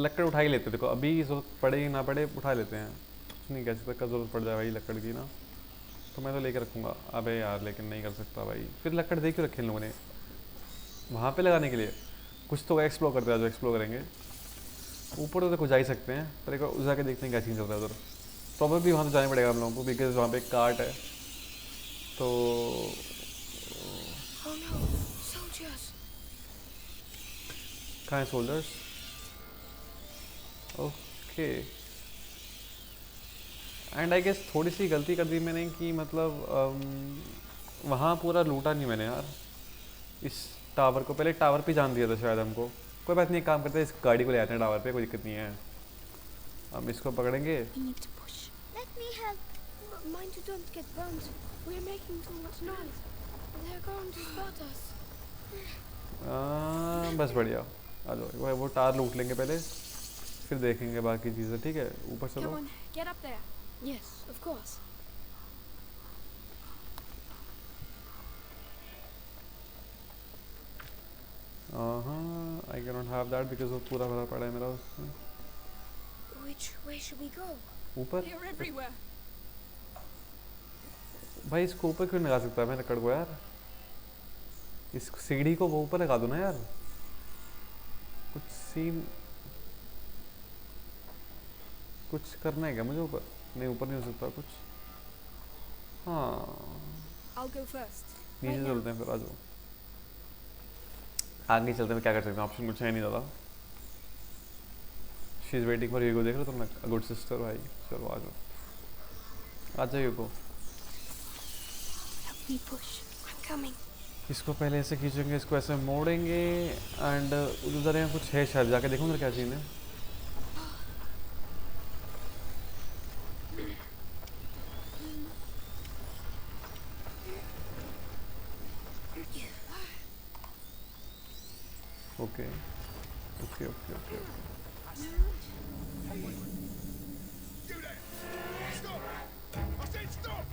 लकड़ उठा ही लेते। देखो अभी ज़रूरत पड़े ना पड़े उठा लेते हैं। कुछ नहीं कह सकता कब ज़रूरत पड़ जाए भाई लकड़ की ना, तो मैं तो लेकर रखूँगा। अबे यार लेकिन नहीं कर सकता भाई। फिर लकड़ दे क्यों रखे इन लोगों ने वहाँ पे लगाने के लिए? कुछ तो एक्सप्लोर करते हैं जो एक्सप्लोर करेंगे। ऊपर तो देखो जा ही सकते हैं, पर एक बार उस जाके देखते हैं क्या सीन चल रहा है उधर। प्रॉब्लम वहाँ तो जाना पड़ेगा हम लोगों को, बिकॉज वहाँ पे एक कार्ट है। तो Oh no, soldiers. कहाँ है soldiers? Okay and I guess थोड़ी सी गलती कर दी मैंने कि मतलब वहाँ पूरा लूटा नहीं मैंने यार। इस टावर को पहले टावर पे जान दिया था शायद हमको। कोई बात नहीं, काम करते हैं, इस गाड़ी को ले आते हैं टावर पे, कोई दिक्कत नहीं है। हम इसको पकड़ेंगे। We need to push. Let me help. Mind you don't get burned. We're making too much noise. They're going to spot us. बस बढ़िया आ जाओ। वो टार लूट लेंगे पहले, फिर देखेंगे बाकी चीज़ें। ठीक है ऊपर Come चलो। on, get up there. Yes, of course. I can not have that because वो पूरा भरा पड़ा है मेरा उसमें। Which way should we go? ऊपर They're everywhere. भाई इसको ऊपर क्यों लगा सकता है मैं लकड़ को यार? इस सीढ़ी को वो ऊपर लगा दो ना यार। कुछ सीन कुछ करना है क्या मुझे ऊपर? नहीं ऊपर नहीं हो सकता कुछ। हाँ I'll go first. नीचे चलते हैं फिर। आ जाओ आगे चलते हैं। क्या कर सकते हैं, ऑप्शन कुछ है नहीं ज़्यादा। She is waiting for यूगो। देख लो तुम गुड सिस्टर भाई। चलो आ जाओ यूगो। Help me push. I'm coming. इसको पहले ऐसे खींचेंगे, इसको ऐसे मोड़ेंगे एंड उधर यहाँ कुछ है शायद, जाके देखो उधर क्या सीन है। Okay okay okay okay Do that! Stop! I said stop!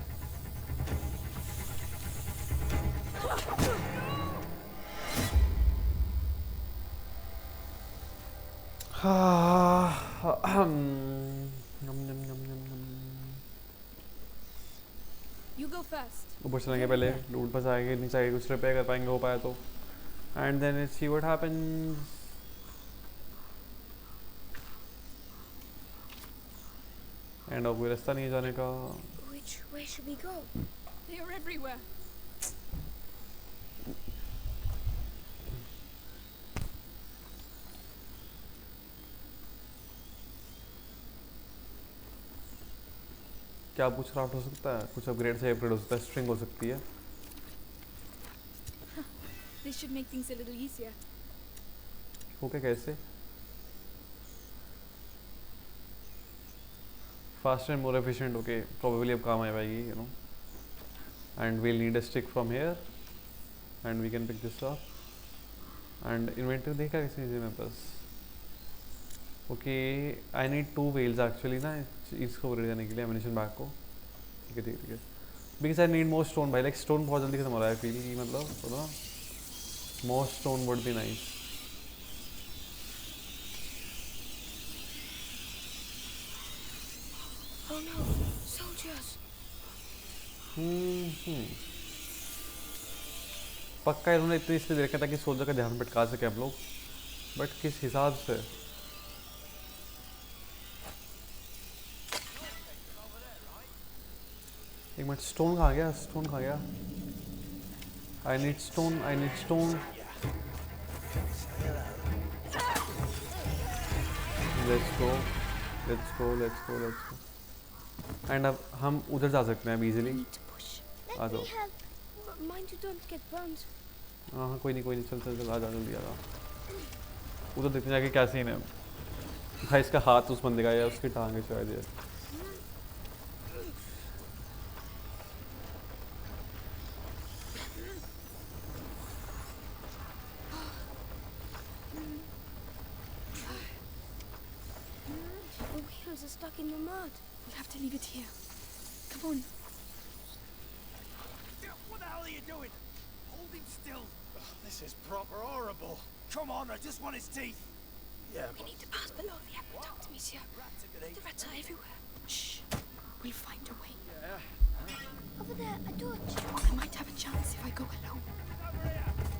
You go first. ऊपर चलेंगे पहले, लूट बचाएंगे, नीचे आगे कुछ रिपेयर कर पाएंगे हो पाया तो, and then see what happens. And अब कोई रास्ता नहीं है जाने का। Which way should we go? They are everywhere. क्या कुछ क्राफ्ट हो सकता है? कुछ अपग्रेड से अपग्रेड हो सकता है। स्ट्रिंग हो सकती है। This should make things a little easier. Okay कैसे? Faster and more efficient. Okay probably अब काम आ पाएगी you know. And we'll need a stick from here and we can pick this up. And inventory देखा किसी ने मेरे पास? Okay I need 2 wheels actually ना इसको ले जाने के लिए एमिनेशन बैग को। ठीक है ठीक है ठीक है। Because I need more stone भाई। लाइक स्टोन बहुत जल्दी खत्म हो रहा है फील की, मतलब थोड़ा more stone would be nice. Oh no, soldiers. पक्का इन्होंने इतनी इसलिए देखा था कि सोल्जर का ध्यान भटका सके हम लोग, बट किस हिसाब से? एक मिनट, स्टोन कहाँ गया? स्टोन कहाँ गया? I need stone, I need stone. Let's go let's go let's go let's go. And अब हम उधर जा सकते हैं अब I easily. need to push. आ Let जाओ। me help. Mind you don't get burned. हाँ हाँ, कोई नहीं, चल चल चल, आ जा जल्दी, आ जा। उधर देखने जाके क्या सीन है भाई, इसका हाथ उस बंदे का है, उसकी टांग है शायद ये। The wheels are stuck in the mud. We'll have to leave it here. Come on. What the hell are you doing? Hold him still. This is proper horrible. Come on, I just want his teeth. Yeah, We need to pass below the aqueduct, Amicia. rats are gonna The eat. rats are everywhere. Shh. We'll find a way. Over there, a torch. I might have a chance if I go alone.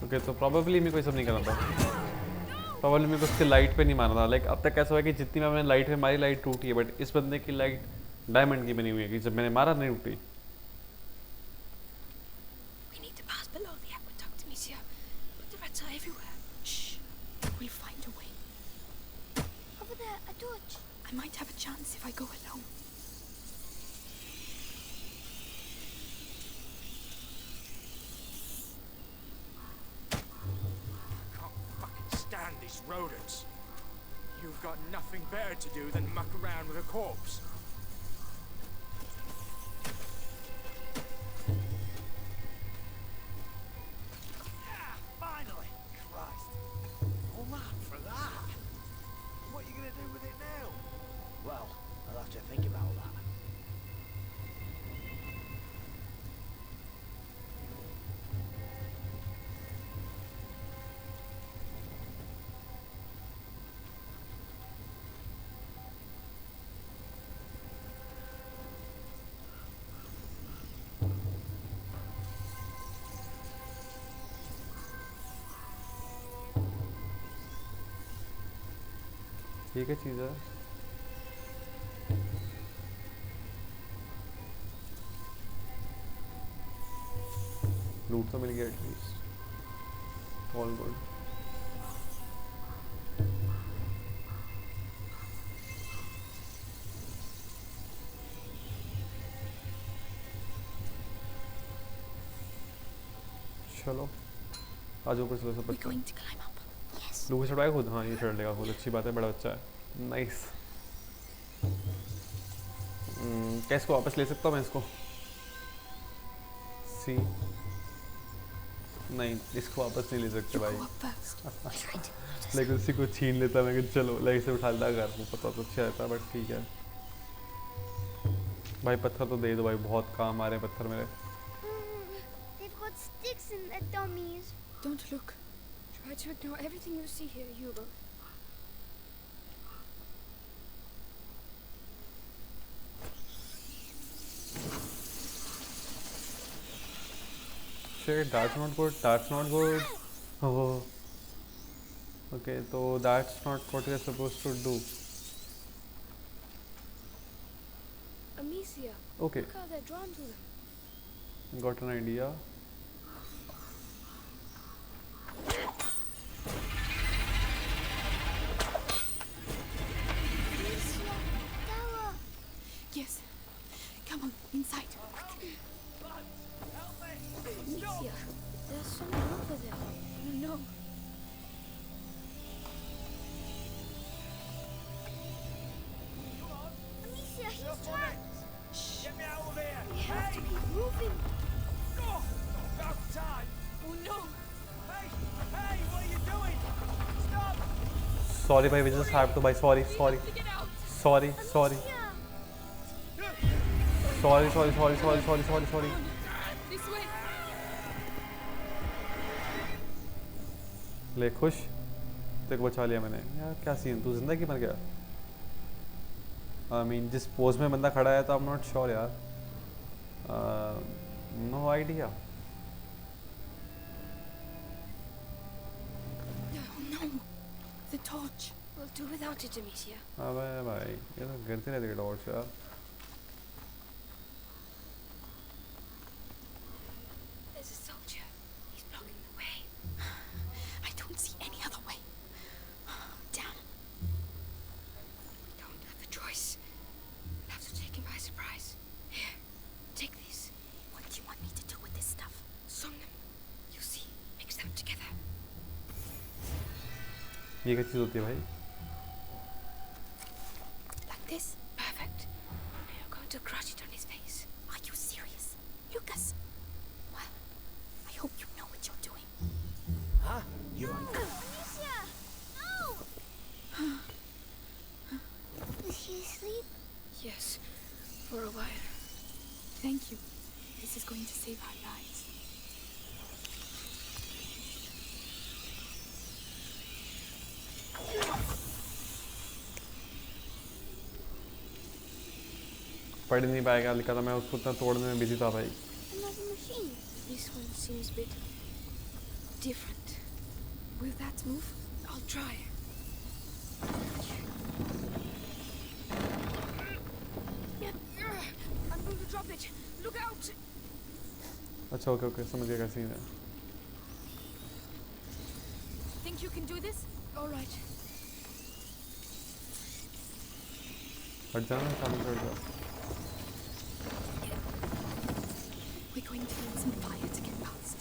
Okay तो probably मेरे को ये सब नहीं करना था, probably मेरे को उसके लाइट पे नहीं मारना था। लाइक अब तक ऐसा हुआ है कि जितनी बार मैंने लाइट पे मारी, लाइट टूटी है, बट इस बंदे की लाइट डायमंड की बनी हुई है कि जब मैंने मारा नहीं टूटी। We need to pass below the aqueduct, Amicia. But the rats are everywhere. Shh. We'll find a way. Over there, a torch. I might have a chance if I go alone. Can't fucking stand these rodents. You've got nothing better to do than muck around with a corpse. Ah, finally! Christ. All that for that? What are you gonna do with it now? Well, I'll have to think about that. ठीक है चीज़ है। लूट तो मिल गया at least, all good. चलो आज ऊपर चलो सब We're बच्चा। going to climb up. Yes. लूप चढ़ाएगा खुद, हाँ ये चढ़ लेगा खुद, अच्छी बात है, बड़ा बच्चा है, नाइस। क्या इसको वापस ले सकता हूँ मैं इसको? सी नहीं, इसको वापस नहीं ले सकते You भाई। go up first. लेकिन उसी को छीन लेता मैं कि चलो, लाइक से उठा लेता घर, वो पता तो अच्छा रहता, बट ठीक है भाई। पत्थर तो दे दो भाई, बहुत काम आ रहे हैं पत्थर मेरे। They've got sticks in their dummies. Don't look. Try to ignore everything you see here, Hugo. Shit, that's not good, that's not good. Oh. Okay, so that's not what you're supposed to do. Amicia. Okay, Look how they're drawn to them. got an idea. Tower. Yes. Come on, inside. Amicia, there's someone over there. No. Amicia, he's trapped. Get me out of here! We have to keep moving. Oh, about time! Oh no. Hey! Hey, what are you doing? Stop! Sorry भाई, we just have to, भाई sorry, sorry, To get out. sorry, sorry, Yeah. sorry, sorry, sorry, sorry, sorry, sorry, sorry. This way. ले खुश, तेरे को बचा लिया मैंने यार। क्या सीन, तू जिंदा की मर गया? I mean, जिस पोज में बंदा खड़ा है तो I'm not sure यार, no idea। Oh no. The torch. We'll do without it, Amicia. अबे भाई ये तो गिरते रहते टॉर्च यार। There's a soldier. He's blocking the way. I don't see any other way. Damn. We don't have a choice. We'll have to take him by surprise. ये क्या चीज़ होती है भाई? Like this? Perfect. Now you're going to crush it on his face. Are you serious? Lucas! Well, I hope you know what you're doing. Huh? You ain't. Amicia! No! Is she asleep? Yes, for a while. Thank you. This is going to save our lives. पढ़ नहीं पाएगा लिखा था, मैं उसको इतना तोड़ने में बिजी था भाई. Another machine. This one seems a bit different. Will that move? I'll try. I'm going to drop it. Look out! अच्छा ओके ओके समझ गया क्या सीन है. Think you can do this? All right. हट जाना सामने से हट जा. We're going to need some fire to get past.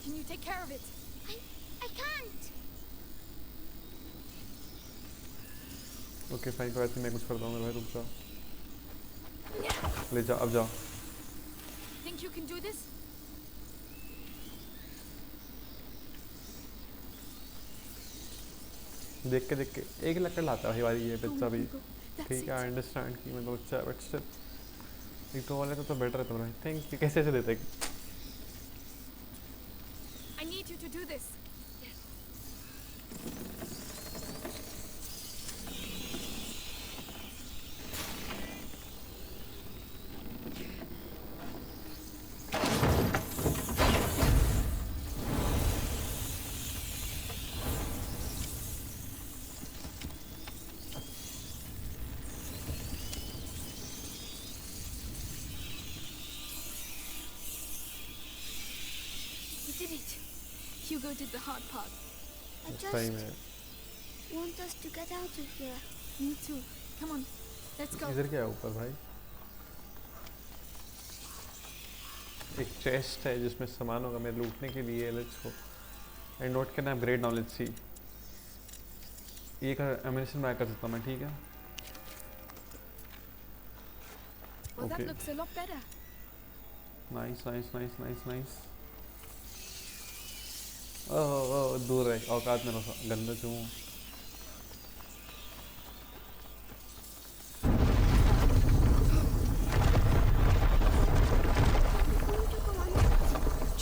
Can you take care of it? I can't. Okay fine, तो वैसे मैं कुछ करता हूँ भाई, रुक जा. ले जा अब जा. Think you can do this? देख के एक लकड़ लाता है भाई ये बच्चा भी. That's ठीक है, it. आई अंडरस्टैंड कि मतलब बच्चा बट स्टिल एक तो वाले तो बेटर है तुम्हारा. Thank you. कैसे देते हैं? I need you to do this. You did it. Hugo did the hard part. I सही में. just want us to get out of here. Me too. Come on, let's go. इधर क्या है ऊपर भाई? एक चेस्ट है जिसमें सामान होगा मेरे लूटने के लिए. Let's go. And what can I upgrade knowledge see. ये का एमिनेशन मैं कर सकता हूँ मैं. ठीक है. Well, that Okay. looks a lot better. Nice nice nice nice nice. Oh दूर है औकात में रहा. गंदा चूँ.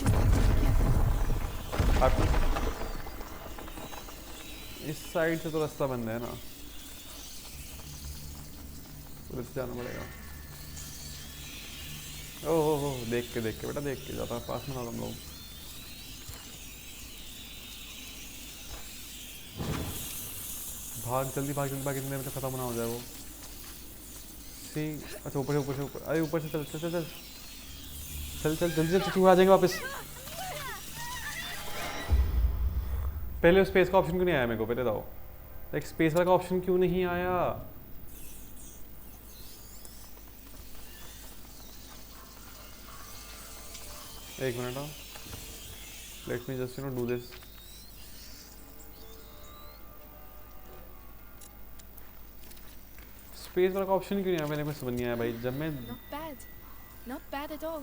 Just have to be careful. आप इस साइड से तो रास्ता बंद है ना. उधर से जाना पड़ेगा. ओह देख के बेटा देख के ज़्यादा पास में ना हम लोग. भाग जल्दी भाग इतने में तो खत्म ना हो जाए वो. सी अच्छा ऊपर से अरे ऊपर से चल जल्दी तू आ जाएंगे वापस. पहले स्पेस का ऑप्शन क्यों नहीं आया मेरे को पहले बताओ. लाइक स्पेस वाला का ऑप्शन क्यों नहीं आया. एक minute. Late me just do this. Space वाला का ऑप्शन क्यों नहीं आया मैंने समझ नहीं आया भाई. जब मैं Not bad. Not bad at all.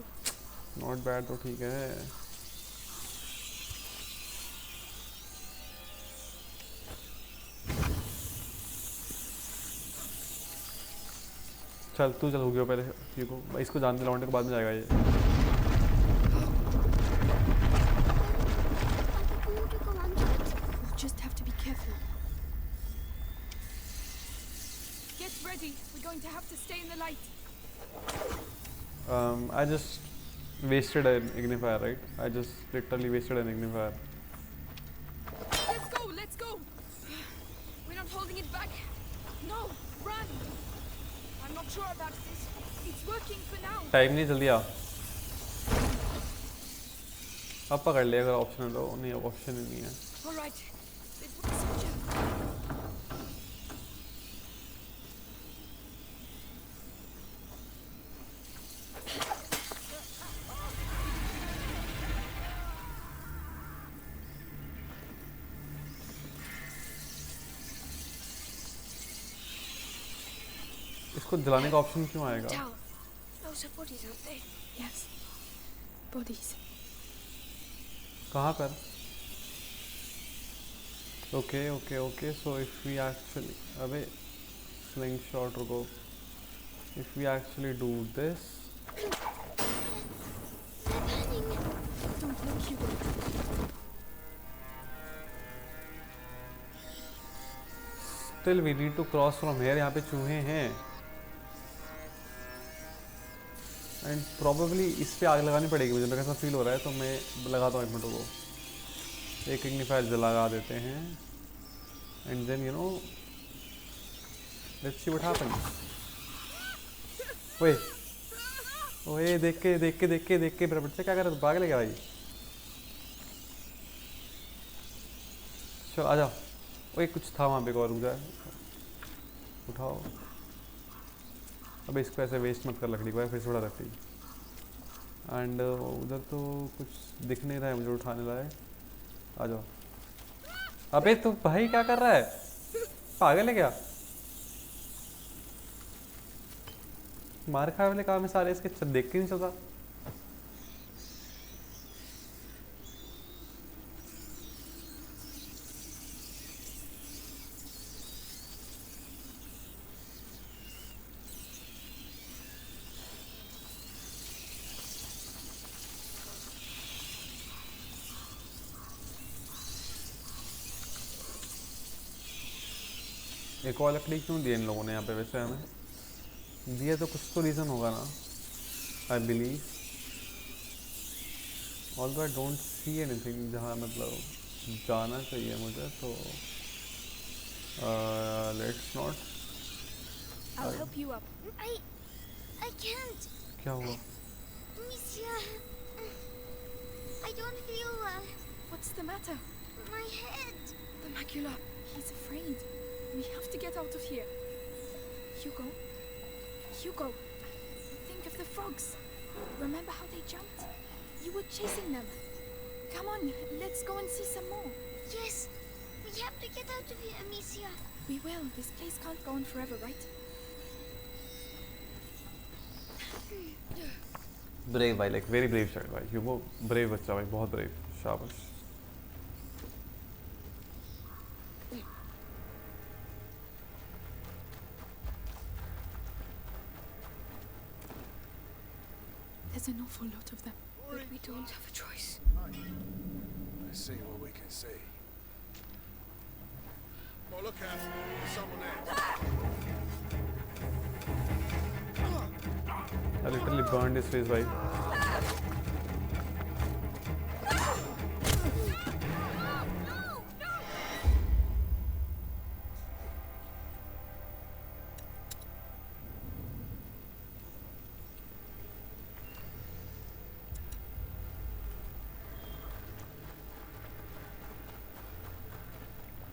Not bad तो ठीक है. चल तू चल हो गया पहले. ठीक हो भाई, इसको जानते लौटने के बाद में जाएगा ये. I want to go under it. We'll just have to be careful. Get ready. We're going to have to stay in the light. I just wasted an ignifier, right? I just literally wasted an ignifier. Let's go. We're not holding it back. No, run. I'm not sure about this. It's working for now. Time नहीं जल्दी आ. अब पकड़ ले अगर option है तो. नहीं option ही नहीं है. All right. It was such a... इसको जलाने का ऑप्शन क्यों आएगा? Tower. Those are bodies, aren't they? Yes. Bodies. कहाँ पर? Okay, okay, okay. So if we actually, अबे slingshot रुको. If we actually do this, Don't look, Hugo. still we need to cross from here. यहाँ पे चूहे हैं. And probably इस पे आग लगानी पड़ेगी मुझे कैसा फील हो रहा है, तो मैं लगाता हूँ 1 मिनट को. एक इग्निफायर जला देते हैं and then you know let's see what happens. ओए ओए देख के मेरा बच्चा क्या कर रहा है? भाग ले गया भाई. चलो आ जाओ. ओए कुछ था वहाँ पे और रुक जाए. उठाओ. अब इसको ऐसे वेस्ट मत कर लकड़ी को, फिर थोड़ा रखी. एंड उधर तो कुछ दिख नहीं रहा है मुझे उठाने लायक. आ जाओ. अबे तो भाई क्या कर रहा है? पागल है क्या? मार खाए वाले काम है सारे इसके, देख के नहीं चलता. एक और लकड़ी क्यों दी इन लोगों ने यहाँ पे? वैसे हमें दिया तो कुछ तो रीज़न होगा ना. I believe, although I don't see anything जहाँ मतलब जाना चाहिए मुझे, तो let's not. I'll help you up. I can't. क्या हुआ? Monsieur, I don't feel well. What's the matter? My head. The macula. He's afraid. We have to get out of here. Hugo. Hugo. Think of the frogs. Remember how they jumped? You were chasing them. Come on, let's go and see some more. Yes, we have to get out of here, Amicia. We will. This place can't go on forever, right? Brave भाई, like very brave child भाई. ह्यूगो brave बच्चा भाई, बहुत brave. शाबाश. There's an awful lot of them. But we don't have a choice. Let's see what we can see. Oh, look out! There's someone there. I literally burned his face भाई.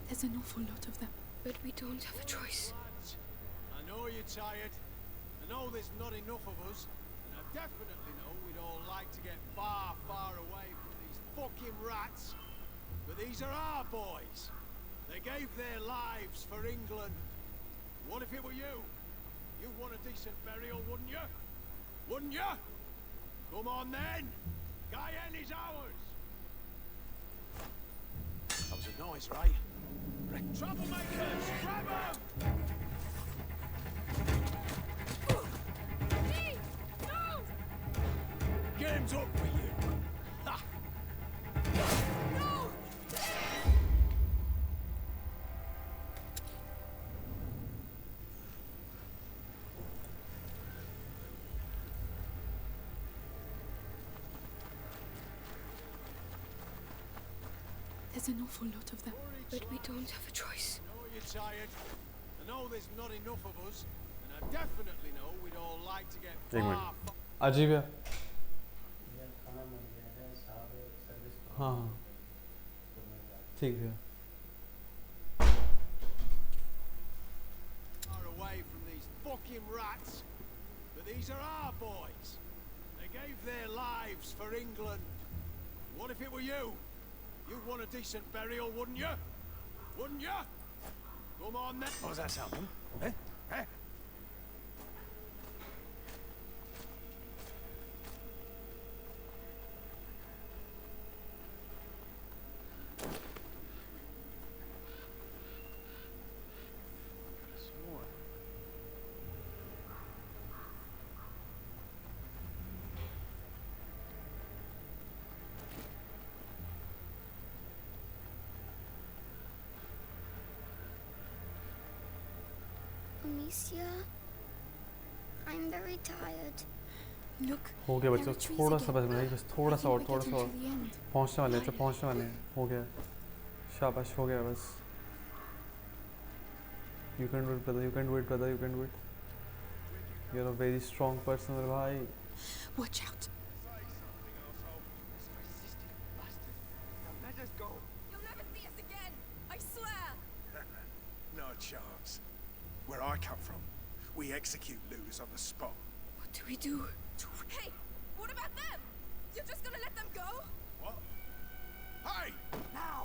There's an awful lot of them. But we don't have a choice. Lads, I know you're tired. I know there's not enough of us. And I definitely know we'd all like to get far, far away from these fucking rats. But these are our boys. They gave their lives for England. What if it were you? You'd want a decent burial, wouldn't you? Wouldn't you? Come on then. Guyenne is ours. That was a noise, right? Troublemakers, grab 'em! Game's up for you. Ha! There's an awful lot of them. But we don't have a choice. I know you're tired. I know there's not enough of us. And I definitely know we'd all like to get एक far, minute. अजीब है. हाँ हाँ. ठीक है. Far away from these fucking rats. But these are our boys. They gave their lives for England. What if it were you? You'd want a decent burial, wouldn't you? Wouldn't you? Come on then. What was that sound? Eh? Eh? Amicia, I'm very tired. Look. हो गया बच्चों, there are trees थोड़ा again. सा बस बनाइए, बस थोड़ा I सा think और, we're थोड़ा सा getting और. to the end. पहुंचने वाले हैं, तो पहुंचने वाले हैं. हो गया. शाबाश, हो गया बस. You can do it, brother. You can do it, brother. You can do it. You're a very strong person, मेरे भाई. Watch out. Let us go. You'll never see us again. I swear. No chance. Where I come from, we execute looters on the spot. What do we do? Hey, what about them? You're just gonna let them go? What? Hey! Now!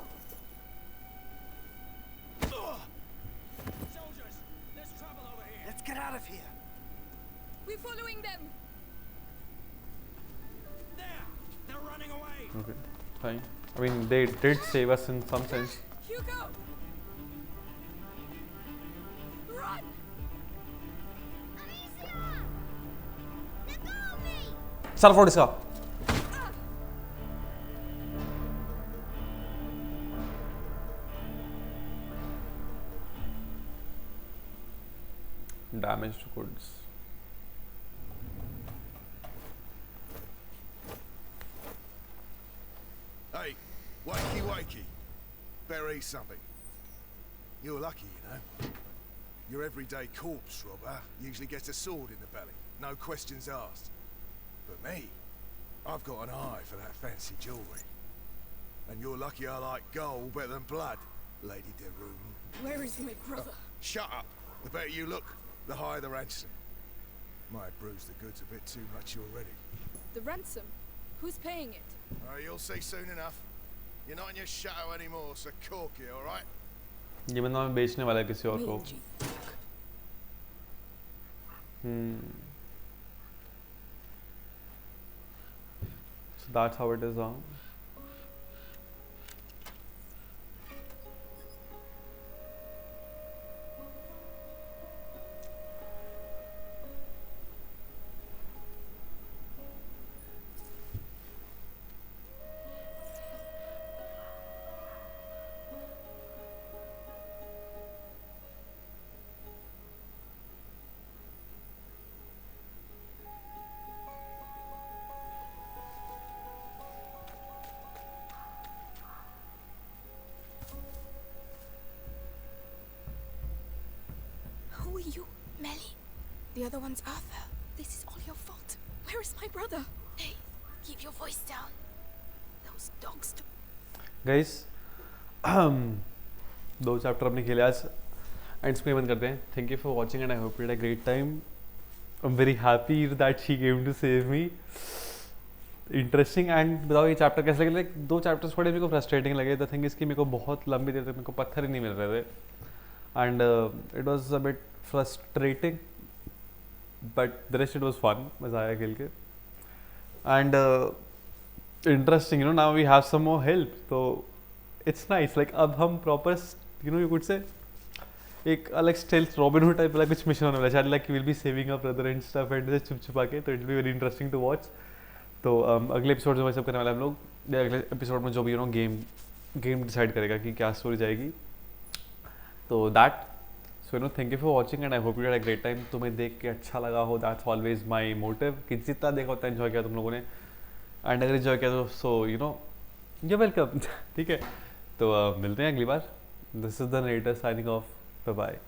Soldiers, there's trouble over here. Let's get out of here. We're following them. There! They're running away! Okay, fine. I mean, they did save us in some sense. Hugo! Run! Amicia! Let go of me! चल फोड़ इसका. Damaged goods. Hey, wakey wakey. Better eat something. You're lucky, you know. Your everyday corpse robber usually gets a sword in the belly. No questions asked. But me, I've got an eye for that fancy jewellery. And you're lucky I like gold better than blood, Lady de Rune. Where is my brother? Shut up. The better you look, the higher the ransom. Might have bruised the goods a bit too much already. The ransom? Who's paying it? You'll see soon enough. You're not in your shadow anymore, so cork it, alright? ये बंदा मैं बेचने वाला है किसी और को. Mangy. So that's how it is, huh? Who are you? Melly. The other one's Arthur. This is all your fault. Where is my brother? Hey, keep your voice down. Those dogs. Guys, दो chapter अपने खेले आज and इसको बंद करते हैं. Thank you for watching and I hope you had a great time. I am very happy that she came to save me. Interesting. And बताओ ये चैप्टर कैसे लगे? दो चैप्टर्स थोड़े मेरे को फ्रस्ट्रेटिंग लगे. द थिंग इसकी मेरे को बहुत लंबी देर तक मेरे को पत्थर ही नहीं मिल रहे थे. And it was a bit frustrating but the rest it was fun. मज़ा आया खेल के. And interesting, you know, now we have some more help, so it's nice. Like अब हम proper, you know, you could say एक अलग stealth Robin Hood type वाला कुछ mission होने वाला है. Like we'll be saving our brother and stuff and छुप छुपा के, तो it will be very interesting to watch. तो अगले एपिसोड में वही सब करने वाले हम लोग. अगले एपिसोड में जो भी यू नो गेम डिसाइड करेगा कि क्या स्टोरी जाएगी. तो that so you no thank you for watching and I hope you had a great time. तुम्हें देख के अच्छा लगा हो, दैट्स ऑलवेज माई मोटिव. कि जितना देखा उतना एंजॉय किया तुम लोगों ने. एंड अगर एंजॉय किया तो so you know you welcome. ठीक है, तो मिलते हैं अगली बार. This is the narrator signing off. Bye bye.